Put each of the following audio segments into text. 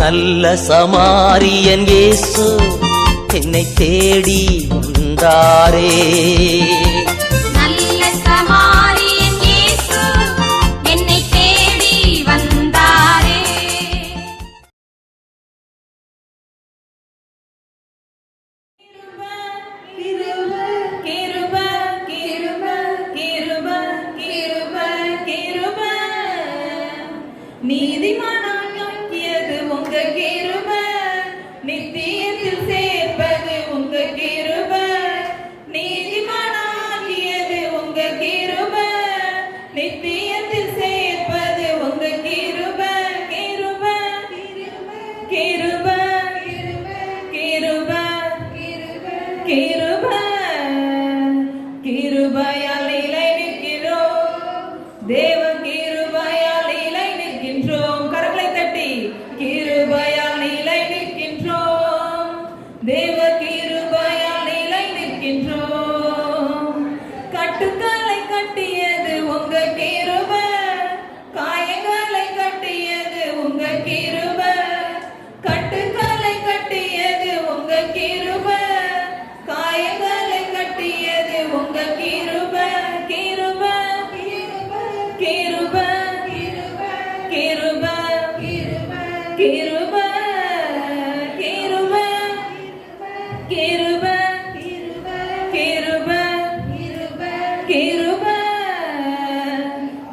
நல்ல சமாரியன் இயேசு என்னை தேடி வந்தாரே. நல்ல சமாரியன் இயேசு என்னை தேடி வந்தாரே. கிருப கிருப கிருப கிருப கிருப நீதிமானாக்கியது உங்க கிருப, நித்தியத்தில் சேர்ப்பது உங்க கிருப. நீதிமானாக்கியது உங்க கிருப, நித்தியத்தில் சேர்ப்பது உங்க கிருப. கிருப கிருப கிருப கிருப கிருபையால் நிலை நிற்கிறோம், தேவ கிருபையால் நிலை நிற்கின்றோம். கரங்களை தட்டி கிருபையால் நிலை நிற்கின்றோம், தேவ கிருபையால் நிலை நிற்கின்றோம். கட்டுக்களை கட்டியது உங்க கிருப, காயங்களை கட்டியது உங்க கிருப. கட்டுக்களை கட்டியது உங்க கிருப, காயங்களை கட்டியது உங்க கிருப. கிருப கிருப கிருப கிருப கிருப கிருப கிருப கிருப கிருப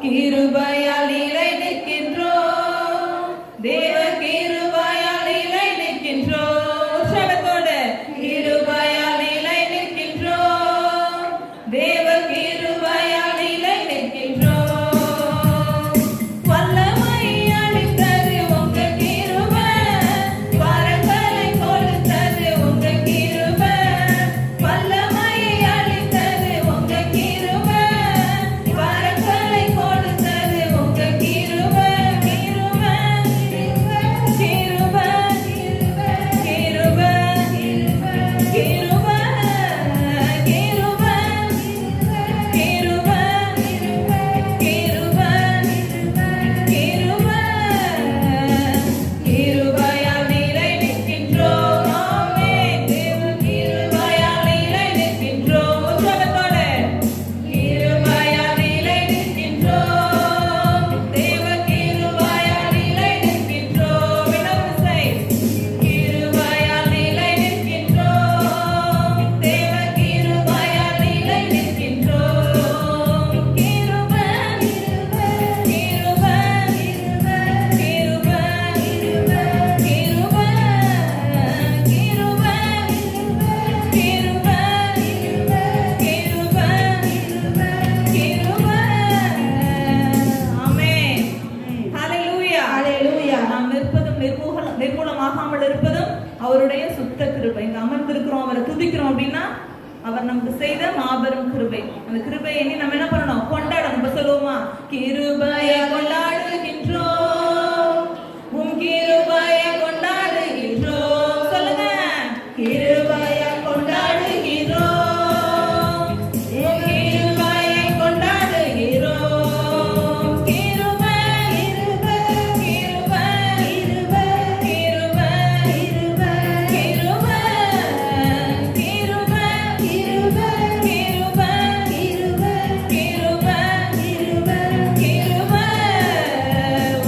கிருபையால் நிலை நிற்கின்றோம், தேவ கிருபையால் நிலை நிற்கின்றோம். உற்சாகத்தோட கிருபையால் நிலை நிற்கின்றோம், தேவ கிருபையால் நிலை நிற்கின்றோம். வல்லமை அளித்தது உங்க கிருப, வரங்களை கொடுத்தது உங்க கிருப. வல்லமை அளித்தது உங்க கிருப, வரங்களை கொடுத்தது உங்க கிருப. கிருப கிருப கிருப கிருப கிருப கிருப கிருப கிருப கிருபையால் நிலை நிற்கின்றோம். ஆமென். தேவ கிருபையால் நிலை நிற்கின்றோம். உற்சாகத்தோட கிருபையால் நிலை நிற்கின்றோம், தேவ கிருபையால் நிலை நிற்கின்றோம். இன்னொரு செய். கிருபையால் நிலை நிற்கின்றோம், தேவ கிருபையால் நிலை நிற்கின்றோம். கிருப கிருப கிருப கிருப கிருப கிருப கிருப கிருப கிருப. ஆமென். ஹalleluya ஹalleluya. நாம் இருப்பதும் நிர்மூலமாகாமல் இருப்பதும் அவருடைய சுத்த கிருபை. இங்க அமர்ந்திருக்கிறோம், அவரை துதிக்கிறோம் அப்படின்னா அவர் நமக்கு செய்த மாபெரும் கிருபை. அந்த கிருபையை எண்ணி நம்ம என்ன பண்ணணும்? கொண்டாடணும். இப்ப சொல்லுவோமா? கிருபையை கொண்டாடுகின்றோம், உம் கிருபையை கொண்டாடுகின்றோம். சொல்லுங்க. கிருபையை கொண்டாடுகிறோம், உம் கிருபையை கொண்டாடுகிறோம். கிருப கிருப கிருப கிருப கிருப கிருப கிருப கிருப கிருப கிருப கிருப கிருப கிருப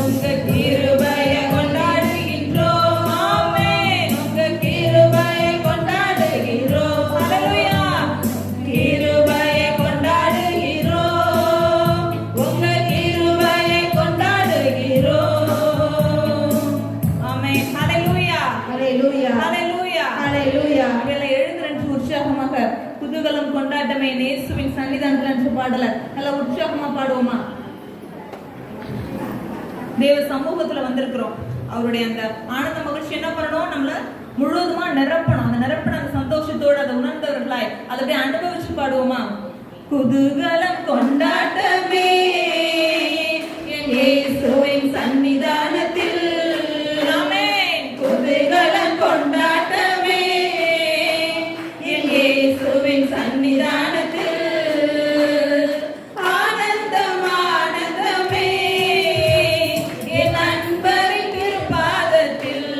உங்க கிருபையை கொண்டாடுகின்றோம். ஆமென். உங்க கிருபையை கொண்டாடுகிறோம். ஹalleluya. கிருபையை கொண்டாடுகிறோம், உங்க கிருபையை கொண்டாடுகிறோம். ஆமென். ஹalleluya ஹalleluya ஹalleluya ஹalleluya. அவளை எழுந்திருந்து உற்சாகமாக குதூகலம் கொண்டாட்டமே இயேசுவின் சன்னிதானத்தில் என்று பாடல நல்ல உற்சாகமா பாடுவோமா? தேவ சமூகத்துல வந்திருக்கிறோம். அவருடைய அந்த ஆனந்த மகிழ்ச்சி என்ன பண்ணணும்? நம்மள முழுவதுமா நிரப்பணும். அந்த நிரப்பின அந்த சந்தோஷத்தோடு அதை உணர்ந்தவர்களாய் அதை அப்படியே அனுபவிச்சு பாடுவோமா? குதூகலம் கொண்டாட்டமே இயேசுவின் சன்னிதானத்தில். ஆமென். குதூகலம் கொண்டாட்டமே இயேசுவின் சன்னிதானத்தில். ஆனந்தம் ஆனந்தமே என் நண்பரின் திருப்பாதத்தில்.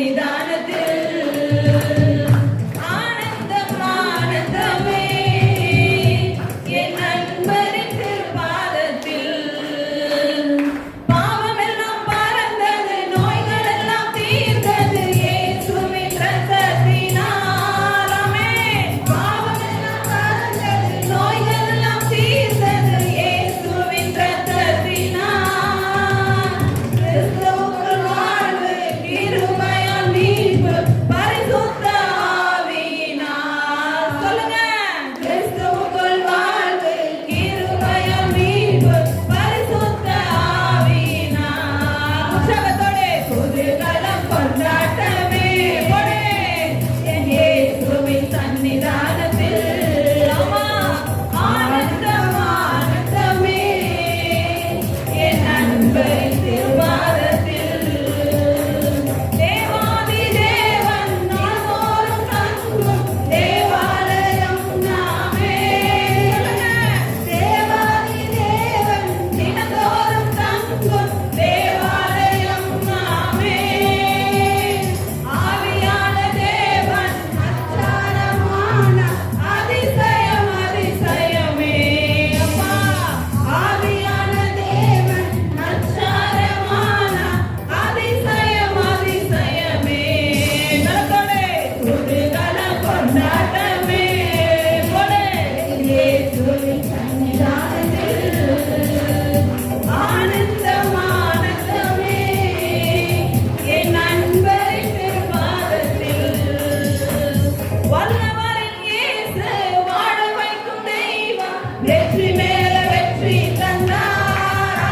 சன்னிதானத்தில் ஆனந்தம் ஆனந்தமே என் நண்பரின் திருப்பாதத்தில் பாவமெல்லாம் பறந்தது நோய்கள் எல்லாம் தீர்ந்தது இயேசுவின் இரத்தத்தினால் ஆமென் பாவமெல்லாம் பறந்தது நோய்கள் எல்லாம் தீர்ந்தது இயேசுவின் இரத்தத்தினால் கிறிஸ்துவுக்குள் வாழ்வு கிருபையால் மீட்பு பரிசுத்த ஆவியினால் சொல்லுங்க கிறிஸ்துவுக்குள் வாழ்வு கிருபையால் மீட்பு பரிசுத்த ஆவியினால் உற்சாகத்தோட குதூகலம் கொண்டாட்டமே போடு என் இயேசுவின் சன்னிதானத்தில் ஆமா ஆனந்தம் ஆனந்தமே என் நண்பரின் திருவாரத்தில் தேவாதி தேவன் நாள்தோறும் தங்கும் தேவாலயம் நாமே தேவாதி தேவன் தினந்தோறும் தங்கும் தேவாலயம் நாமே ஆவியான தேவன் அச்சாரமான அதிசயம் அதிசயமே அப்பா ஆவியான தேவன் அச்சாரமான அதிசயம் அதிசயமே நலத்தோடே குதூகலம் கொண்டாட்டமே போடு இயேசுவின் சன்னிதானத்தில் ஆனந்தம் ஆனந்தமே என் நண்பரின் திருப்பாதத்தில் வல்லவரின் இயேசு வாழ வைக்கும் தெய்வம் வெற்றி மேல வெற்றி தந்தார்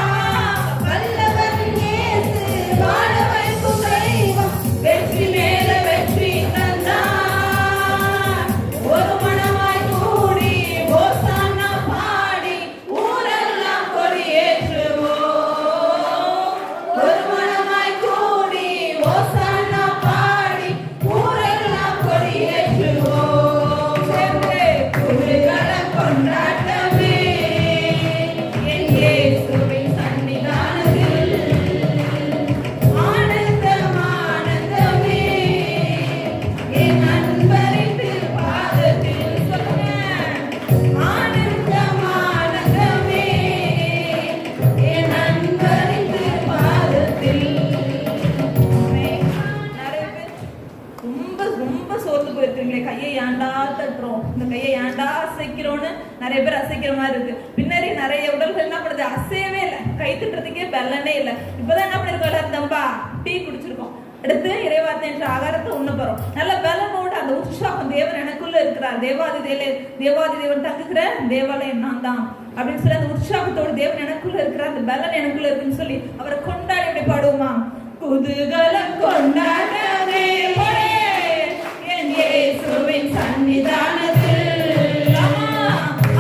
வல்லவரின் இயேசு வாழ வைக்கும் தெய்வம் வெற்றி மேல வெற்றி தந்தார் ஒரு மனமாய் கூடி ஓசானா பாடி ஊரெல்லாம் கொடியேற்றுவோம் ஒரு மனமாய் கூடி ஓசானா பாடி ஊரெல்லாம் கொடியேற்றுவோம் சேர்ந்து குதூகலம் கொண்டாட்டமே என் இயேசுவின் சன்னிதானத்தில் ஆனந்தம் ஆனந்தமே என் நண்பரின் திருப்பாதத்தில் சொல்லுங்க ஆனந்தம் ஆனந்தமே என் நண்பரின் திருப்பாதத்தில் நிறைய பேர் ரொம்ப ரொம்ப சோர்ந்து போயிருக்கீங்களே கையை ஏன்டா தட்டுறோம் இந்த கையை ஏன்டா அசைக்கிறோம்னு நிறைய பேர் அசைக்கிற மாதிரி இருக்கு பின்னாடி நிறைய உடல்கள் என்ன பண்ணுது அசையவே இல்லை கை தட்டுறதுக்கே பலனே இல்லை இப்பதான் என்ன பண்ணிருக்கோம் தம்பா டீ குடிச்சிருக்கோம் அடுத்து இறைவார்த்தை என்ற ஆகாரத்தை உண்ண போறோம் நல்ல பலனோட அந்த உற்சாகம் தேவன் எனக்குள்ள இருக்கிறார் தேவாதி தேவன் தங்குகிற தேவாலயம் நான் தான் அப்படின்னு சொல்லி அந்த உற்சாகத்தோடு தேவன் எனக்குள்ள இருக்கிறார் அந்த பலன் எனக்குள்ள இருக்குன்னு சொல்லி அவரை கொண்டாடி எப்படி பாடுவோமா குதூகலம் கொண்டாடவே போடு என் இயேசுவின் சன்னிதானத்தில்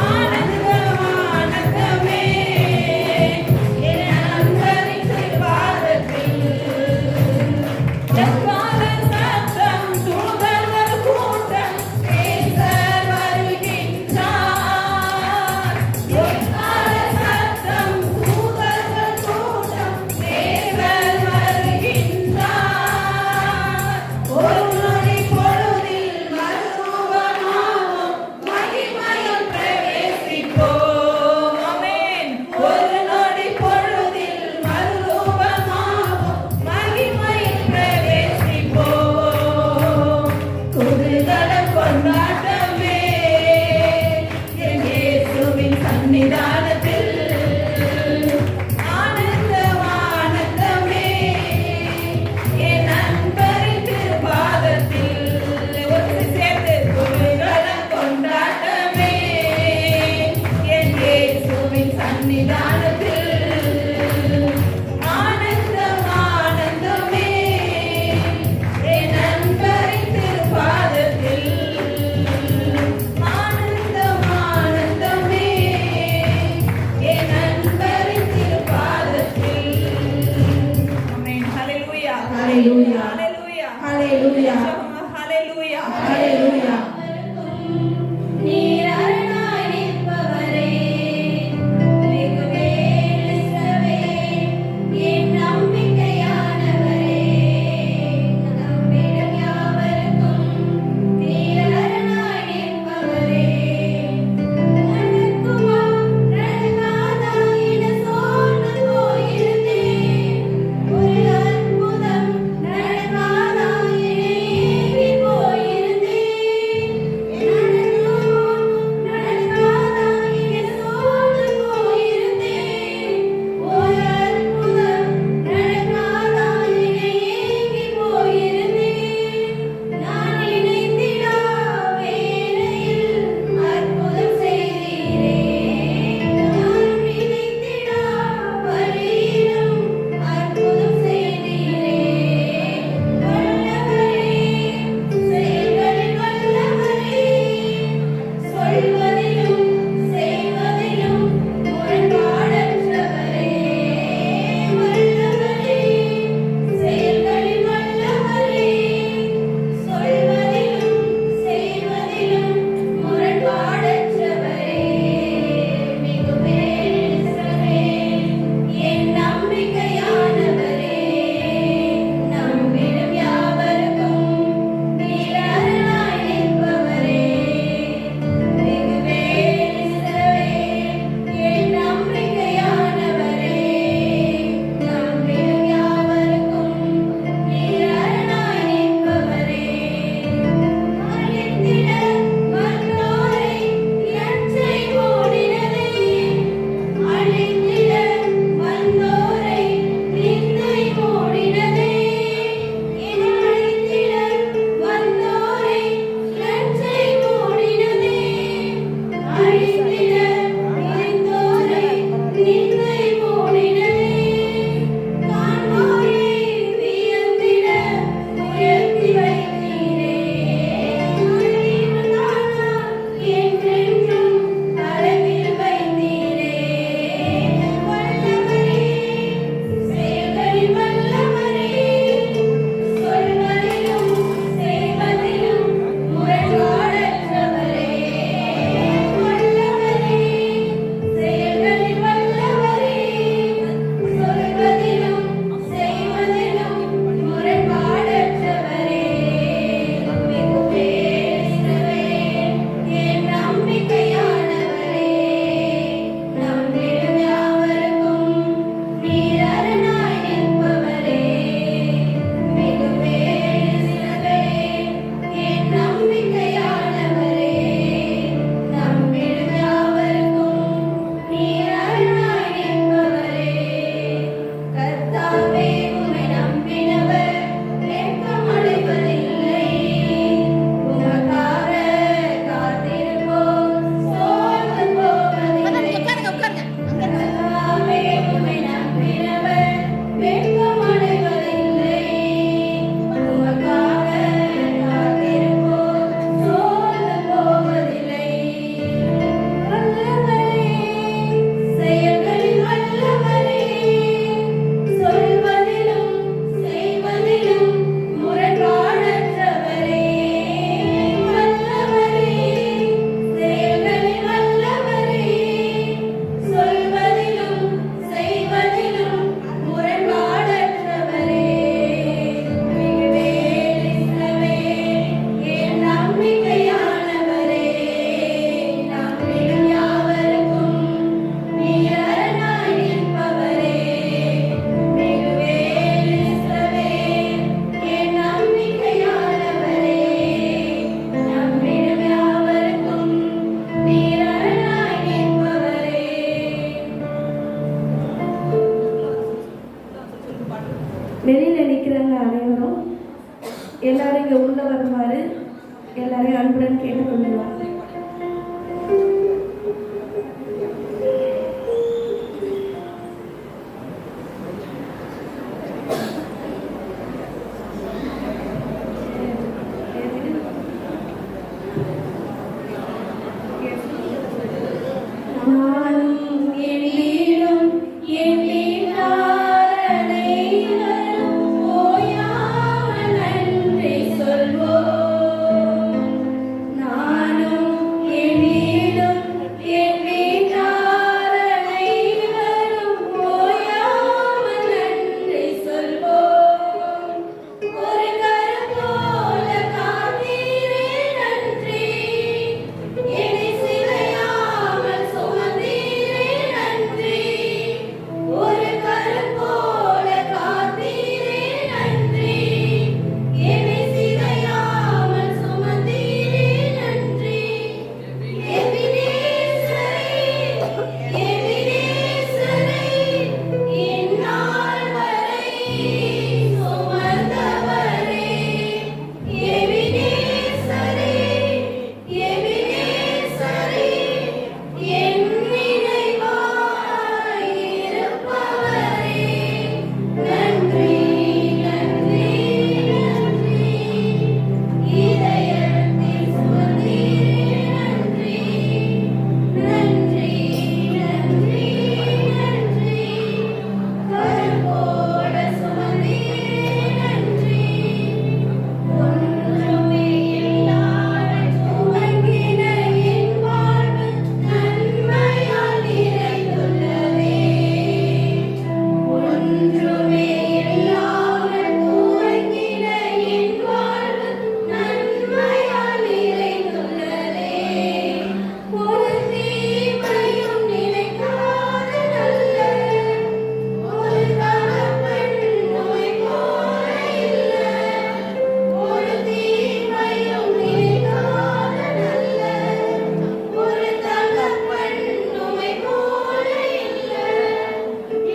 ஆனந்தம் ஆனந்தமே என் நண்பரின் திருப்பாதத்தில் எக்கால சத்தம் தூதர்கள் கூட்டம் நேசர் வருகின்றார் எக்கால சத்தம் தூதர்கள் கூட்டம் நேசர் வருகின்றார் ஒரு நொடி பொழுதில் மறுரூபமாகும் மகிமையில் பிரவேசிப்போம் ஆமென் ஒரு நொடி பொழுதில் மறுரூபமாகும் மகிமையில் பிரவேசிப்போம் குதூகலம் கொண்டாட்டமே என் இயேசுவின் சன்னிதானத்தில் ஆனந்தம் ஆனந்தமே என் நண்பரின் திருப்பாதத்தில் ஒரு சேர்த்து குதூகலம் கொண்டாட்டமே என் இயேசுவின் சன்னிதானத்தில் ஆனந்தம் ஆனந்தமே என் நண்பரின் திருப்பாதத்தில் ஆனந்தம் ஆனந்தமே என் நண்பரின் திருப்பாதத்தில் ஆமென் ஹalleluya ஹalleluya ஹalleluya ஹalleluya ஹalleluya ஹalleluya நீர் அருளாய் நிற்பவரே, வெகுவேல் இஸ்ரவேல், என் நம்பிக்கையானவரே. எல்லாரும் இங்க உள்ள வருமாறு எல்லாரையும் அன்புடன் கேட்டுக்கொள்கிறோம். நானும் எண்ணீரும் எண்ணீரார் அனைவரும் ஓயாமல் நன்றி சொல்வோம். நானும் எண்ணீரும் எண்ணீரார் அனைவரும் ஓயாமல் நன்றி சொல்வோம். ஒரு கரம் போல காத்தீரே நன்றி, என்னை சிதையாமல் சுமந்தீரே நன்றி. ஒரு கரம் போல காத்தீரே நன்றி, என்னை சிதையாமல் சுமந்தீரே நன்றி. எபினேசரே, எபினேசரே, இந்நாள் வரை சுமந்தவரே. எபினேசரே, எபினேசரே, என் நினைவாய் இருப்பவரே. நன்றி, நன்றி, நன்றி. இதயத்தில் சுமந்தீரே நன்றி. நன்றி, நன்றி, நன்றி. கரும்போட சுமந்தீரே நன்றி. ஒன்றுமே இல்லாத துவங்கின என் வாழ்வு நன்மையால் நிறைந்துள்ளதே. ஒன்றுமே இல்லாமல் துவங்கின என் வாழ்வு நன்மையால் நிறைந்துள்ளதே. ஒரு தீமையும் நினைக்காத நல்ல ஒரு தகப்பன் உம்மை போல இல்லை. ஒரு தீமையும் நினைக்காத நல்ல ஒரு தகப்பன் உம்மை போல இல்லை.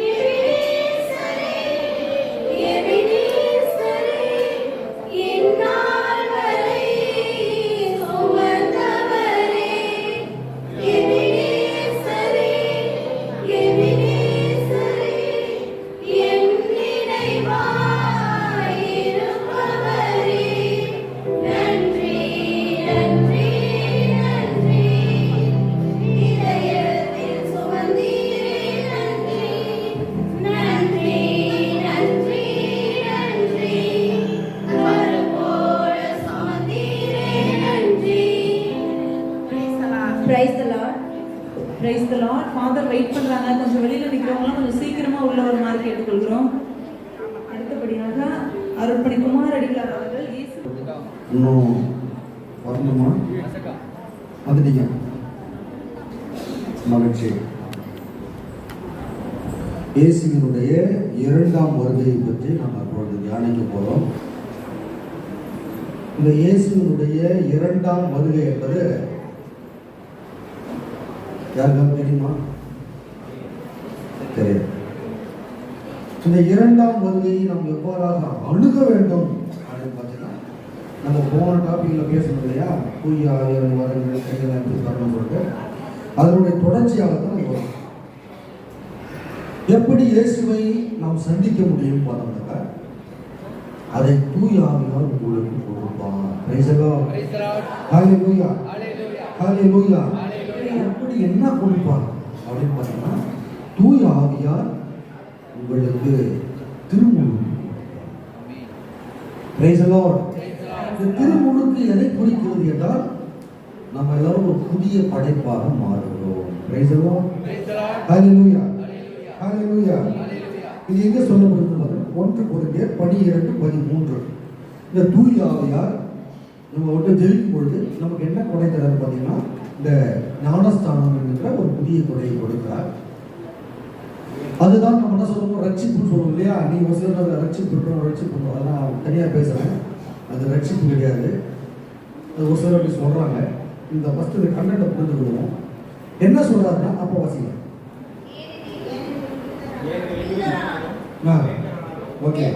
எபினேசரே, எபினேசரே, இந்நாள் வரை சுமந்தவரே. எபினேசரே, எபினேசரே, என் நினைவாய் இருப்பவரே. நன்றி, நன்றி, நன்றி. இதயத்தில் சுமந்தீரே நன்றி. நன்றி, நன்றி, நன்றி. கரும்போட சுமந்தீரே நன்றி. Praise the Lord. Praise the Lord. Father wait பண்றாங்க. கொஞ்சம் வெளியில நிக்கிறவங்களாம் கொஞ்சம் சீக்கிரமா உள்ள வருமாறு கேட்டுக்கொள்கிறோம். அடுத்தபடியாக அருள்பணி குமார் அடிகளார் அவர்கள் இயேசு இன்னும் வரணுமா? வந்துட்டீங்க, மகிழ்ச்சி. இயேசுவினுடைய இரண்டாம் வருகையை பற்றி நாம் அப்பொழுது தியானிக்க போறோம். இந்த இயேசுவினுடைய இரண்டாம் வருகை என்பது யாருக்காவது தெரியுமா? தெரியும். இந்த இரண்டாம் வருகையை நாம் எவ்வாறாக அணுக வேண்டும் அப்படின்னு பார்த்தீங்கன்னா, நம்ம போன டாபிக்ல பேசணும் இல்லையா, தூய ஆவியானவர் வரங்கள் கைகளை தரணும் சொல்லிட்டு அதனுடைய தொடர்ச்சியாக தான் நம்ம வரும். எப்படி இயேசுவை நாம் சந்திக்க முடியும் பார்த்தோம்னாக்கா, அதை தூய ஆவியால் உங்களுக்கு கொடுப்பான். Praise the Lord. Hallelujah, hallelujah. எப்படி என்ன கொடுப்பான் அப்படின்னு பார்த்தீங்கன்னா, தூய ஆவியால் உங்களுக்கு திருமுழுக்கு. Praise the Lord. இந்த திருமுழுக்கு எதை குறிக்கிறது என்றால், நம்ம எல்லாரும் ஒரு புதிய படைப்பாக மாறுகிறோம். Price the Lord. ஹalleluya, ஹalleluya. இது எங்க சொல்லப்படுகிறது? 1 கொரிந்தியர் 12:13. இந்த தூய ஆவியார் நம்ம விட்டு ஜெயிக்கும் பொழுது நமக்கு என்ன கொடை தராரு பார்த்தீங்கன்னா, இந்த ஞானஸ்தானம் என்கிற ஒரு புதிய கொடையை கொடுக்கிறார். அதுதான் நம்ம என்ன சொல்லுவோம், ரட்சிப்புன்னு சொல்லுவோம் இல்லையா. நீ ஒரு சிலர் ரட்சிப்பு ரட்சிப்பு அதெல்லாம் தனியாக பேசுகிறேன். அது ரட்சிப்பு கிடையாது. அது ஒரு சிலர் அப்படி சொல்கிறாங்க. இந்த ஃபஸ்ட்டு இந்த கண்டென்ட்டை புரிஞ்சுக்கிடுவோம். என்ன சொல்கிறாருன்னா, அப்போ வாசிங்க. Okay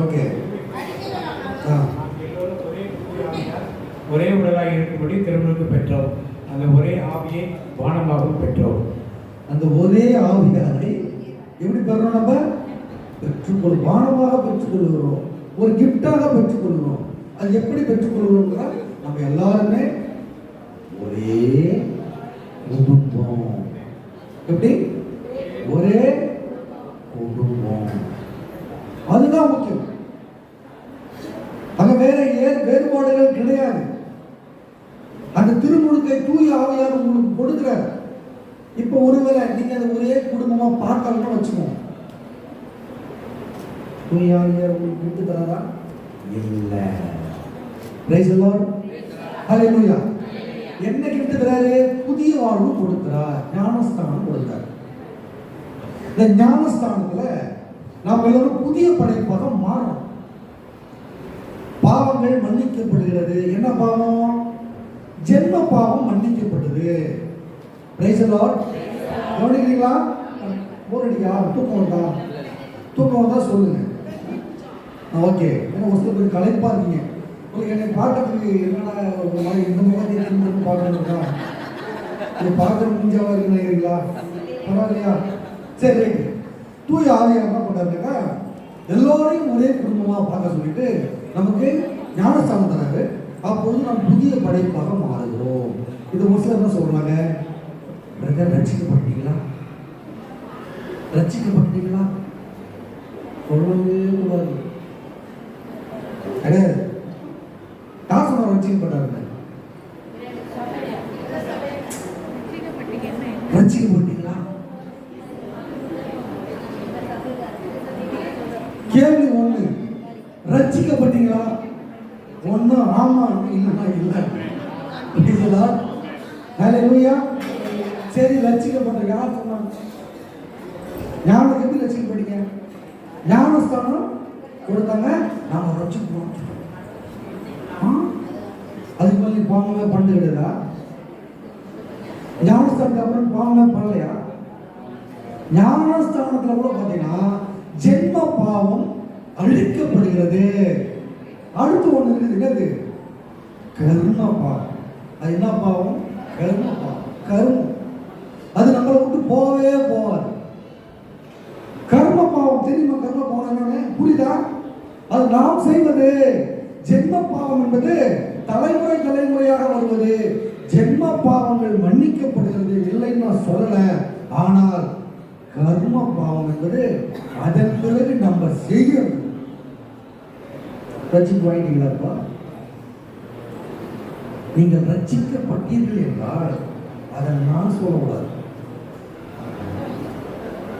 okay. ஒரே உடலாக இருக்கும்படி திருமுழுக்கு பெற்றோம். அந்த ஒரே ஆவியை பானமாகவும் பெற்றோம். அந்த ஒரே ஆவியாரை எப்படி பெறணும்? நம்ம பெற்றுக்கொள் பானமாக பெற்றுக்கொள்கிறோம், ஒரு கிஃப்டாக பெற்றுக்கொள்கிறோம். அது எப்படி பெற்றுக்கொள்கிறோம்னா நம்ம எல்லாருமே ஒரே குடும்பம். எப்படி? ஒரே குடும்பம். அதுதான் முக்கியம். அங்க வேற வேறுபாடுகள் கிடையாது. அந்த திருமுழுக்கை தூய ஆவியார் உங்களுக்கு கொடுக்கிறார். இப்ப ஒருவேளை நீங்க அதை ஒரே குடும்பமா பார்க்கணும்னு வச்சுக்கோங்க, தூய ஆவியார் உங்களுக்கு விட்டு தராரா? இல்ல. Praise the Lord. ஹalleluya. என்ன கிஃப்ட் தராரு? புதிய வாழ்வு கொடுக்கிறார், ஞானஸ்தானம் கொடுக்கிறார். இந்த ஞானஸ்தானத்துல நாம் எல்லாரும் புதிய படைப்பாக மாறணும். பாவங்கள் மன்னிக்கப்படுகிறது. என்ன பாவம்? ஜென்ம பாவம் மன்னிக்கப்பட்டது. Price the Lord. கவனிக்கிறீங்களா? போரடியா? தூக்கம் வந்தா சொல்லுங்க. ஓகே. ஏன்னா ஒரு சில பேர் களைப்பா இருக்கீங்க. உங்களுக்கு என்னை பார்க்கறதுக்கு என்னடா ஒரு மாதிரி இந்த மாதிரி திரும்ப பார்க்கணுங்களா? இது பார்க்குற முடிஞ்சாவா இருக்குங்களா? பரவாயில்லையா? சரி, ரைட். தூய ஆவியார் என்ன பண்ணாருன்னா எல்லோரையும் ஒரே குடும்பமாக பார்க்க சொல்லிட்டு நமக்கு ஞானஸ்தானம் தராரு. அப்போது நாம் புதிய படைப்பாக மாறுகிறோம். இது ஒரு சிலர் என்ன சொல்றாங்க? ரட்சிக்கப்பட்டீங்களா? ரட்சிக்கப்பட்டீங்களா? சொல்லவே கூடாது. கிடையாது. யார் சொன்ன ரட்சிக்கப்பட்டாருங்க? ரட்சிக்கப்பட்டீங்களா? கேள்வி ஒண்ணு, ரட்சிக்கப்பட்டீங்களா? ஒண்ணு ஆமா, இல்லைன்னா இல்லை. ஹalleluya. சரி, ரட்சிக்கப்பட்ட யார் சொன்னாங்க? ஞானம் எப்படி ரட்சிக்கப்பட்டீங்க? ஞானஸ்தானம் கொடுத்தாங்க, நாம ரட்சிப்போம். அதுக்கு மேலே பாவமே பண்ண கிடையாதா? ஞானஸ்தானத்துக்கு அப்புறம் பாவமே பண்ணலையா? ஞானஸ்தானத்துல கூட பார்த்தீங்கன்னா ஜென்ம பாவம் அழிக்கப்படுகிறது. அடுத்து ஒண்ணு இருக்குது, என்னது? கர்ம பாவம். அது என்ன பாவம்? கர்ம பாவம். கர்மம் அது நம்மளை விட்டு போகவே போகாது. கர்ம பாவம் தெரியுமா? கர்ம பாவம் என்னன்னு புரியுதா? அது நாம் செய்வது. ஜென்ம பாவம் என்பது தலைமுறையாக வருவது. ஜென்ம பாவங்கள் மன்னிக்கப்படுகிறது, இல்லைன்னு நான் சொல்லல. ஆனால் கர்ம பாவம் என்பது அதன் பிறகு நம்ம செய்யணும். ரட்சிக்கப்படுவீங்களா? நீங்கள் ரட்சிக்கப்பட்டீர்கள் என்றால் அதை நான் சொல்லக்கூடாது.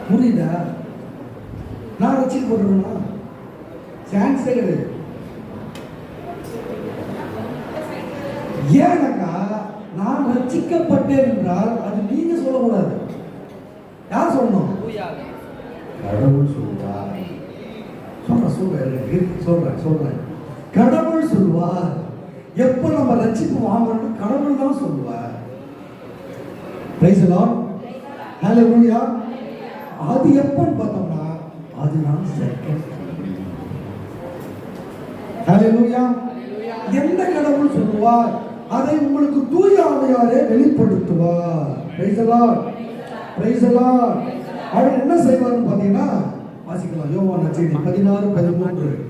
புரியுதா? நான் ரட்சிக்கப்படுறேன்னா சான்ஸே கிடையாது. ஏன்னாக்கா நான் ரட்சிக்கப்பட்டேன் என்றால் அது நீங்க சொல்லக்கூடாது. யார் சொல்லணும்? கடவுள் சொல்வார். சொல்றேன். கடவுள் சொல்வார். எப்ப நம்ம ரட்சிப்பு வாங்கணும் கடவுள் தான் சொல்வார். Praise the Lord. ஹalleluya. அது எப்பன்னு பார்த்தோம்னா அது நான் செகண்ட். ஹalleluya. எந்த கடவுள் சொல்வார்? அதை உங்களுக்கு தூய ஆவியாரே வெளிப்படுத்துவார். Praise the Lord. Praise the Lord. அவர் என்ன செய்வார்னு பார்த்தீங்கன்னா வாசிக்கலாம். யோவான் நற்செய்தி 16:13 16:13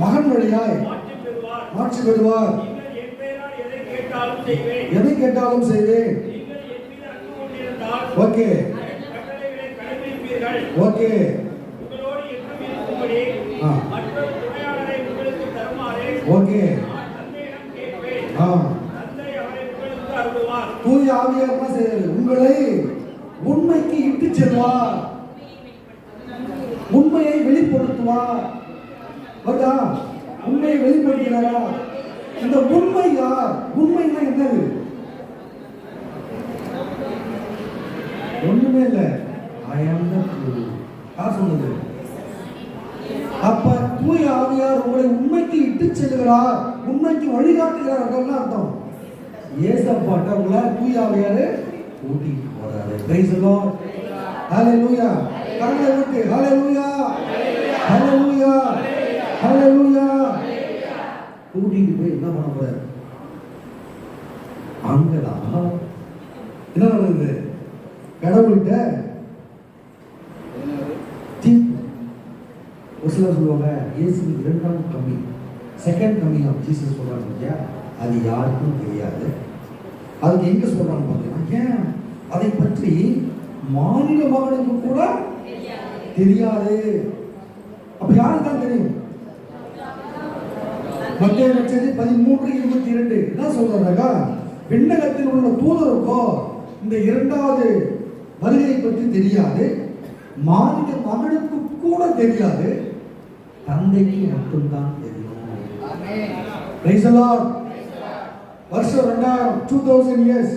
மகன் வழியாய் மாற்றி பெறுவார். எதை கேட்டாலும் செய்வேன். Okay okay. ஓகே. தூய ஆவியார் என்ன செய்வார்? உங்களை உண்மைக்கு இட்டு செல்வார், உண்மையை வெளிப்படுத்துவார். உண்மையை வெளிப்படுத்துகிறாரா? இந்த உண்மை யார்? உண்மைன்னா என்னது? ஒண்ணுமே இல்லை. I am the truth. யார் சொன்னது? அப்ப தூய ஆவியார் உங்களை உண்மைக்கு இட்டு செல்கிறார், உண்மைக்கு வழிகாட்டுகிறார். அர்த்தம் ஏசப்பாட்ட உங்களை தூய ஆவியாரு கூட்டிட்டு போறாரு. Praise the Lord. ஹalleluya. கரங்களை விட்டு ஹalleluya ஹalleluya ஹalleluya. கூட்டிட்டு போய் என்ன பண்ண போறாரு? அங்கதான் என்ன நடக்குது? கடவுள்கிட்ட ஒரு சிலர் சொல்லுவாங்க இயேசு இரண்டாம் கம்மி, செகண்ட் கம்மிங் ஆஃப் ஜீசஸ் சொல்றாங்க இல்லையா, அது யாருக்கும் தெரியாது. அதுக்கு எங்க சொல்றாங்க பார்த்தீங்கன்னா, ஏன் அதை பற்றி மாநில மகனுக்கு கூட தெரியாது. அப்ப யாருக்கு தான் தெரியும்? மத்தேயு 13:22 என்ன சொல்றாங்க? விண்ணகத்தில் உள்ள தூதருக்கோ இந்த இரண்டாவது வருகையை பற்றி தெரியாது, மாநில மகனுக்கு கூட தெரியாது, தந்தைக்கு மட்டும்தான் தெரியும். Praise the Lord. வருஷம் 2000 years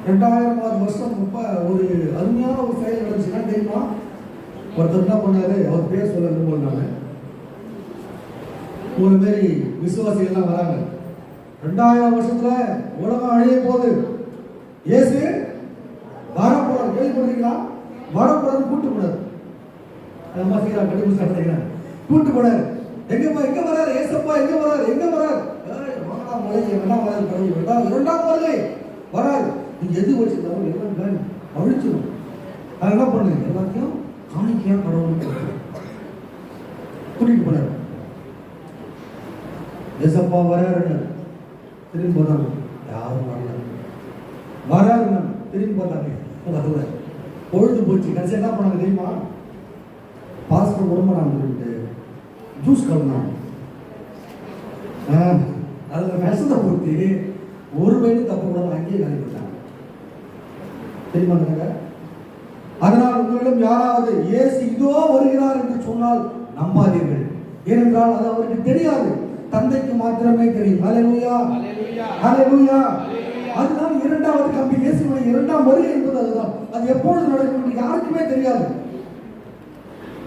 2000 வருஷம் ஒரு அருமையான ஒரு செயல் நடந்துச்சுன்னா தெரியுமா? ஒருத்தர் என்ன பண்ணாரு, அவர் பேர் சொல்ல விரும்புறாங்க. ஒரு மாதிரி விசுவாசிகள் எல்லாம் வராங்க. 2000 வருஷத்துல உலகம் அழிய போகுது, இயேசு வரப்போறாரு, கேள்விப்படுறீங்களா? வரப்போறாரு, கூட்டு போறாரு. அம்மா சீரா கட்டி சாப்பிடுறீங்க, கூட்டு போறாரு. எங்க வராரு? ஏசப்பா எங்க வராரு? எங்க வராரு? மலை வேண்டாம் வராது, கடவுள் வேண்டாம், இரண்டாம் வருகை வராது. நீங்க எது வச்சிருந்தாலும் எல்லாம் அழிச்சிடும். அது என்ன பண்ணுங்க, எல்லாத்தையும் காணிக்கையா கடவுள் கூட்டிட்டு போறாரு. ஏசப்பா வராருன்னு திரும்பி போதாங்க, யாரும் வரல. வராருன்னு திரும்பி போதாங்க, வரல. பொழுது போச்சு. கடைசி என்ன பண்ணாங்க தெரியுமா? பாஸ்டர் உடம்பு ஜூஸ் கலந்தாங்க. அதுல விஷத்தை ஊற்றி ஒரு வயது தப்பு கூட அங்கேயே கலந்துட்டாங்க. தெரியுமா? அதனால் உங்களிடம் யாராவது இயேசு இதோ வருகிறார் என்று சொன்னால் நம்பாதீர்கள். ஏனென்றால் அது அவருக்கு தெரியாது, தந்தைக்கு மாத்திரமே தெரியும். ஹல்லேலூயா ஹல்லேலூயா. அதுதான் இரண்டாவது கம்பி, இயேசுவின் இரண்டாம் வருகை என்பது அதுதான். அது எப்பொழுது நடக்கும் யாருக்குமே தெரியாது.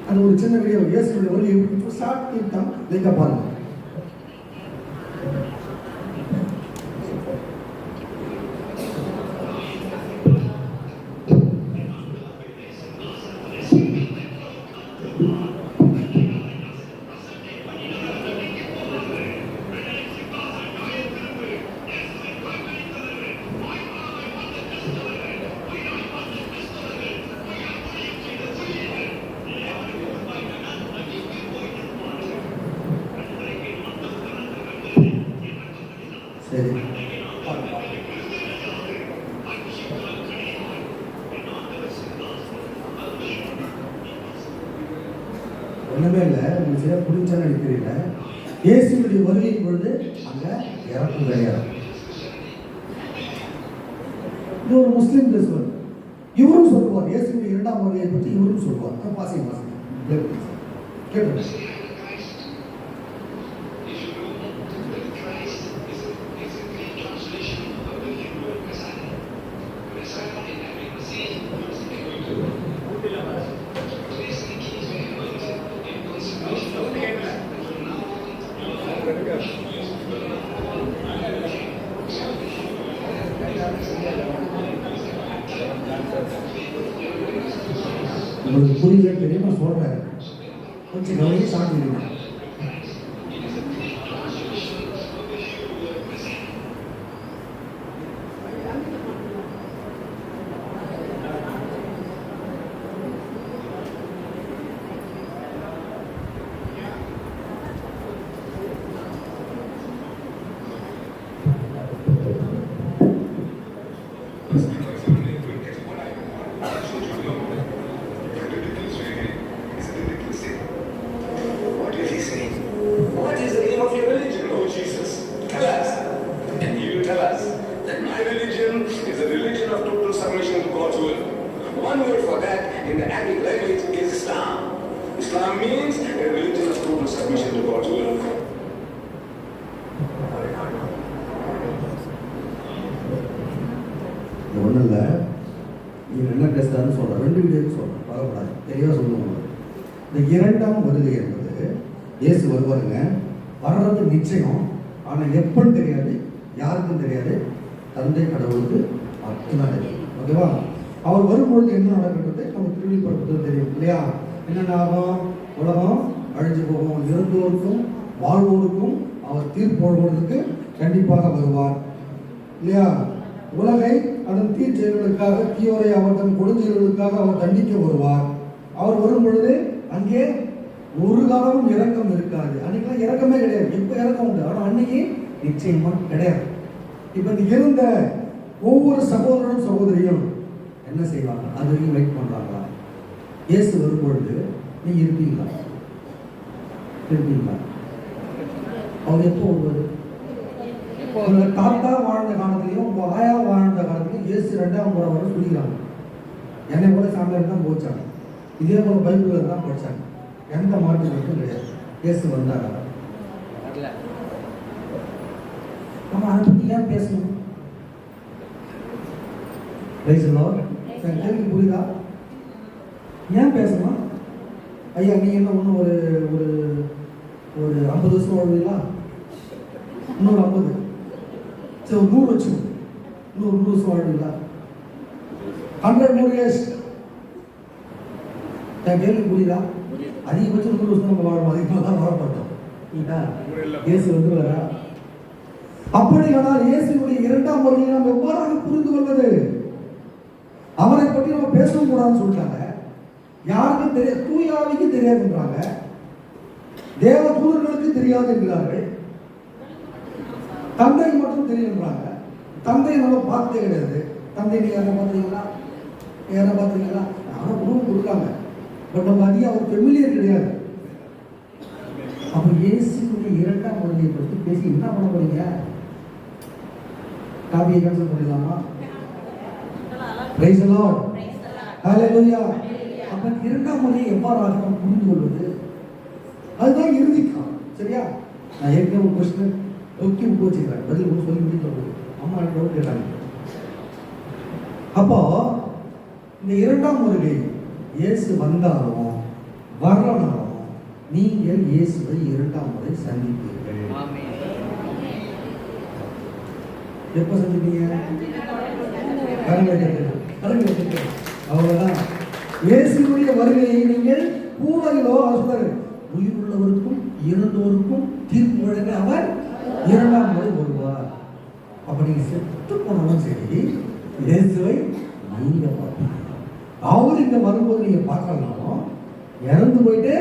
அது ஒரு சின்ன வீடியோ, இயேசுவின் வருகை எப்படி ஸ்டார்ட் பண்ணிட்டான் லைக்கா பாருங்க. சரி, ஒண்ணுமே இல்லை, உங்களுக்கு சரியா புரிஞ்சான்னு நினைக்கிறீங்க. இயேசுடைய வருகையின் பொழுது அங்க இறப்பு கிடையாது. இது ஒரு முஸ்லீம் பேசுவார், இவரும் சொல்லுவார் இயேசுடைய இரண்டாம் வருகையை பற்றி இவரும் சொல்லுவார். பாசி கேட்டு உங்களுக்கு புரியல தெரியுமா சொல்றேன், கொஞ்சம் கவனிச்சு சாப்பிடுங்க. One word for that in the Arabic language is Islam. Islam means a religion of total submission to God's will. ஒன்றும் இல்லை, நீங்கள் என்ன பேசுகிறாருன்னு சொல்கிறேன், ரெண்டு வீடியோ சொல்கிறேன், பரவாயில்ல தெளிவாக சொல்லுவாங்க. இந்த இரண்டாம் வருகை என்பது இயேசு வருவாருங்க, வர்றது நிச்சயம், ஆனால் எப்பன்னு தெரியாது, யாருக்கும் தெரியாது, தந்தை கடவுளுக்கு மட்டும்தான் தெரியும். ஓகேவா? அவர் வரும்பொழுது என்ன நடக்கின்றது நம்ம திருவிழிப்படுத்துறது தெரியும் இல்லையா? என்னென்ன ஆகும்? உலகம் அழிஞ்சு போகும், இறந்தோருக்கும் வாழ்வோருக்கும் அவர் தீர்ப்பு போடுவதற்கு கண்டிப்பாக வருவார் இல்லையா? உலகை அதன் தீச்செயல்களுக்காக, தீயோரை அவர் தன் கொடுஞ்செயல்களுக்காக அவர் தண்டிக்க வருவார். அவர் வரும் பொழுது அங்கே ஒரு காலமும் இரக்கம் இருக்காது. அன்னைக்கெல்லாம் இரக்கமே கிடையாது. இப்ப இரக்கம் உண்டு, ஆனால் அன்னைக்கு நிச்சயமா கிடையாது. இப்ப இந்த இருந்த ஒவ்வொரு சகோதரனும் சகோதரியும் என்ன செய்வாங்க? அது வரைக்கும் வெயிட் பண்றாங்களா? இயேசு வரும்பொழுது நீங்க இருப்பீங்களா? இருப்பீங்களா? அவர் எப்போ வருவாரு? உங்க தாத்தா வாழ்ந்த காலத்திலையும் உங்க ஆயா வாழ்ந்த காலத்திலையும் இயேசு 2ஆம் முறை வர சொல்லிக்கிறாங்க. என்னை கூட சாமியார் தான் போச்சாங்க, இதே போல பைபிள்ல தான் படிச்சாங்க. எந்த மாற்றம் மட்டும் கிடையாது. இயேசு வந்தாரா? நம்ம அதை பத்தி ஏன் பேசணும்? கேள்வி புரியுதா? ஏன் பேசணும்? ஐயா நீ என்ன ஒன்றும் ஒரு ஒரு ஒரு 50 வருஷம் வாழ்வீங்களா? இன்னொரு 50, சரி ஒரு 100 வச்சு இன்னொரு 100 வருஷம் வாழ்வீங்களா? 100 years. கேள்வி புரியுதா? அதிகபட்சம் 100 வருஷம் நம்ம வாழும், அதிகமாக தான் வாழப்பட்டோம். இயேசு வந்து வரா. அப்படியானால் இயேசுடைய 2ஆம் வருகையை நாம் எவ்வாறு புரிந்து கொள்வது? அவரை பற்றி நம்ம பேசவும் கூடாதுன்னு சொல்லிட்டாங்க. யாருக்கும் தெரியாது, தூயாவிக்கு தெரியாதுன்றாங்க, தேவ தூதர்களுக்கு தெரியாது என்கிறார்கள், தந்தை மட்டும் தெரியுன்றாங்க. தந்தையை நம்ம பார்த்தே கிடையாது. தந்தை நீ யாரை பார்த்தீங்களா? யாரை பார்த்தீங்களா? ஆனால் உணவு கொடுக்காங்க, பட் நம்ம அதிகம் அவர் ஃபெமிலியர் கிடையாது. அப்போ இயேசுடைய 2ஆம் வருகையை பற்றி பேசி என்ன பண்ண போறீங்க? காபியை கேன்சல் பண்ணிடலாமா? Price the Lord, hallelujah. அப்ப 2ஆம் வருகையை எவ்வாறாக நாம் புரிந்து கொள்வது? அதுதான் இறுதிக்காலம். சரியா? நான் ஏற்கனவே ஒரு கொஸ்டின் ஓகே வச்சுக்கிறேன், பதில் ஒன்று சொல்லி முடிக்க அம்மா டவுட் கேட்டாங்க. அப்போ இந்த 2ஆம் வருகை இயேசு வந்தாலும் வரலனாலும் நீங்கள் இயேசுவை 2ஆம் முறை சந்திப்பீர்கள். எப்ப சந்திப்பீங்க? அவ்வளவுதான். இயேசுடைய வருகையை நீங்கள் பூவையிலோ சொல்றாரு, உயிருள்ளவருக்கும் இறந்தோருக்கும் தீர்ப்பு வழங்க அவர் 2ஆம் முறை வருவார். அப்ப நீங்க செத்து போனாலும் சரி இயேசுவை நீங்க பார்ப்பீங்க. அவர் இங்க வரும்போது நீங்க பார்க்கலனாலும் இறந்து போயிட்டு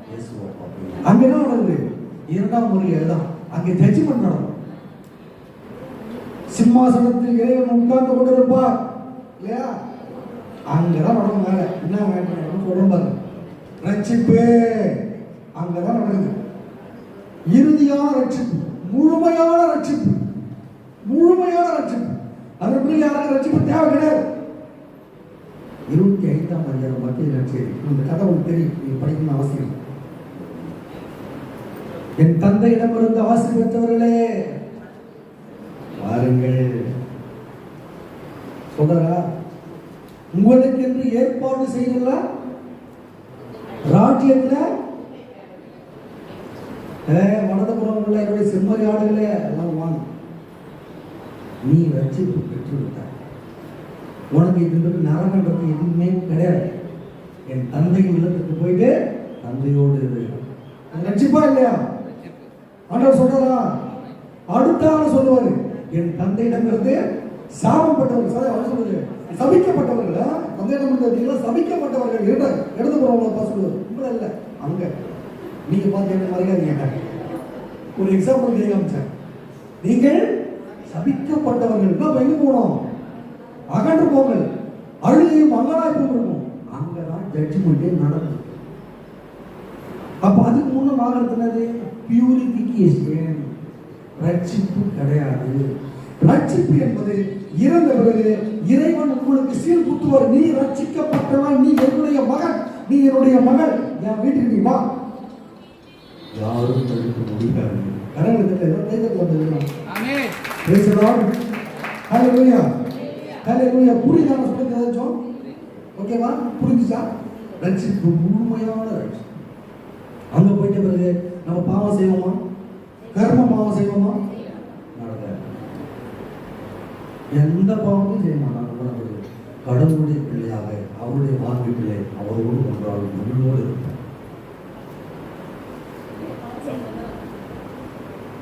இயேசுவை பார்ப்பீங்க. அங்க என்ன நடக்குது? 2ஆம் முறை தான் அங்கே ஜட்ஜ்மெண்ட் நடக்கும். சிம்மாசனத்தில் இறைவன் உட்கார்ந்து கொண்டிருப்பார் இல்லையா? அங்கதான் நடக்கும். மேல என்ன நடக்கும் சொல்லும் பாருங்க, ரட்சிப்பு அங்கதான் நடக்குது. இறுதியான ரட்சிப்பு, முழுமையான ரட்சிப்பு, முழுமையான ரட்சிப்பு. அதற்கு யாருக்கு ரட்சிப்பு தேவை கிடையாது. 25ஆம் அதிகாரம் மத்திய நற்செய்தி. இந்த கதை உங்களுக்கு தெரியும், நீங்க படிக்கணும்னு அவசியம். என் தந்தையிடமிருந்து ஆசி பெற்றவர்களே வாருங்கள். சொல்றா, உங்களுக்கு என்று ஏற்பாடு செய்துள்ள ராஜ்யத்துல வலதுபுறம் உள்ள என்னுடைய செம்மறி ஆடுகளே எல்லாம் வாங்க. நீ ரட்சிப்பு பெற்று விட்டாய். உனக்கு இது நரகன்றது எதுவுமே கிடையாது. என் தந்தையின் இல்லத்துக்கு போயிட்டு தந்தையோடு இரு. ரட்சிப்பா இல்லையா? ஆண்டவர் சொல்றா. அடுத்த ஆள் சொல்லுவாரு, என் தந்தையிடமிருந்து சாபப்பட்டவர்கள், அவர் சொல்லுது சபிக்கப்பட்டவர்கள். தந்தையிடம் சபிக்கப்பட்டவர்கள் எடுத்து போறவங்க சொல்லுவார். உங்களை இல்லை அங்க நீங்க பார்த்து என்ன மறைக்காதீங்க. ஒரு எக்ஸாம்பிள் காமிச்சேன். நீங்கள் சபிக்கப்பட்டவர்கள் எங்க போனோம்? அகன்று போங்கள், அழுகையும் அங்கலாய்ப்பும் இருக்கும். அங்கதான் ஜட்ஜ்மெண்டே நடக்கும். அப்ப அதுக்கு முன்ன ஆகிறது பியூரிபிகேஷன். ரட்சிப்பு கிடையாது. ரட்சிப்பு என்பது இறந்த பிறகு இறைவன் உங்களுக்கு சீல் குத்துவார். நீ ரட்சிக்கப்பட்டவன், நீ என்னுடைய மகன், நீ என்னுடைய மகள், என் வீட்டுக்கு நீ வா. யாரும் தடுக்க முடியாது. கடவுளுக்கு புரியுதா? சொல்லுங்க. ஓகேவா? புரிஞ்சுச்சா? ரட்சிப்பு முழுமையான ரட்சிப்பு. அங்க போயிட்ட பிறகு நம்ம பாவம் செய்வோமா? கர்ம பாவம் செய்வோமா? எந்த பாவமும் செய்ய மாட்டாங்க. கடவுளுடைய பிள்ளையாக அவருடைய வாழ்க்கையிலே அவரோடு ஒன்றாலும் நம்மளோடு இருப்பார்.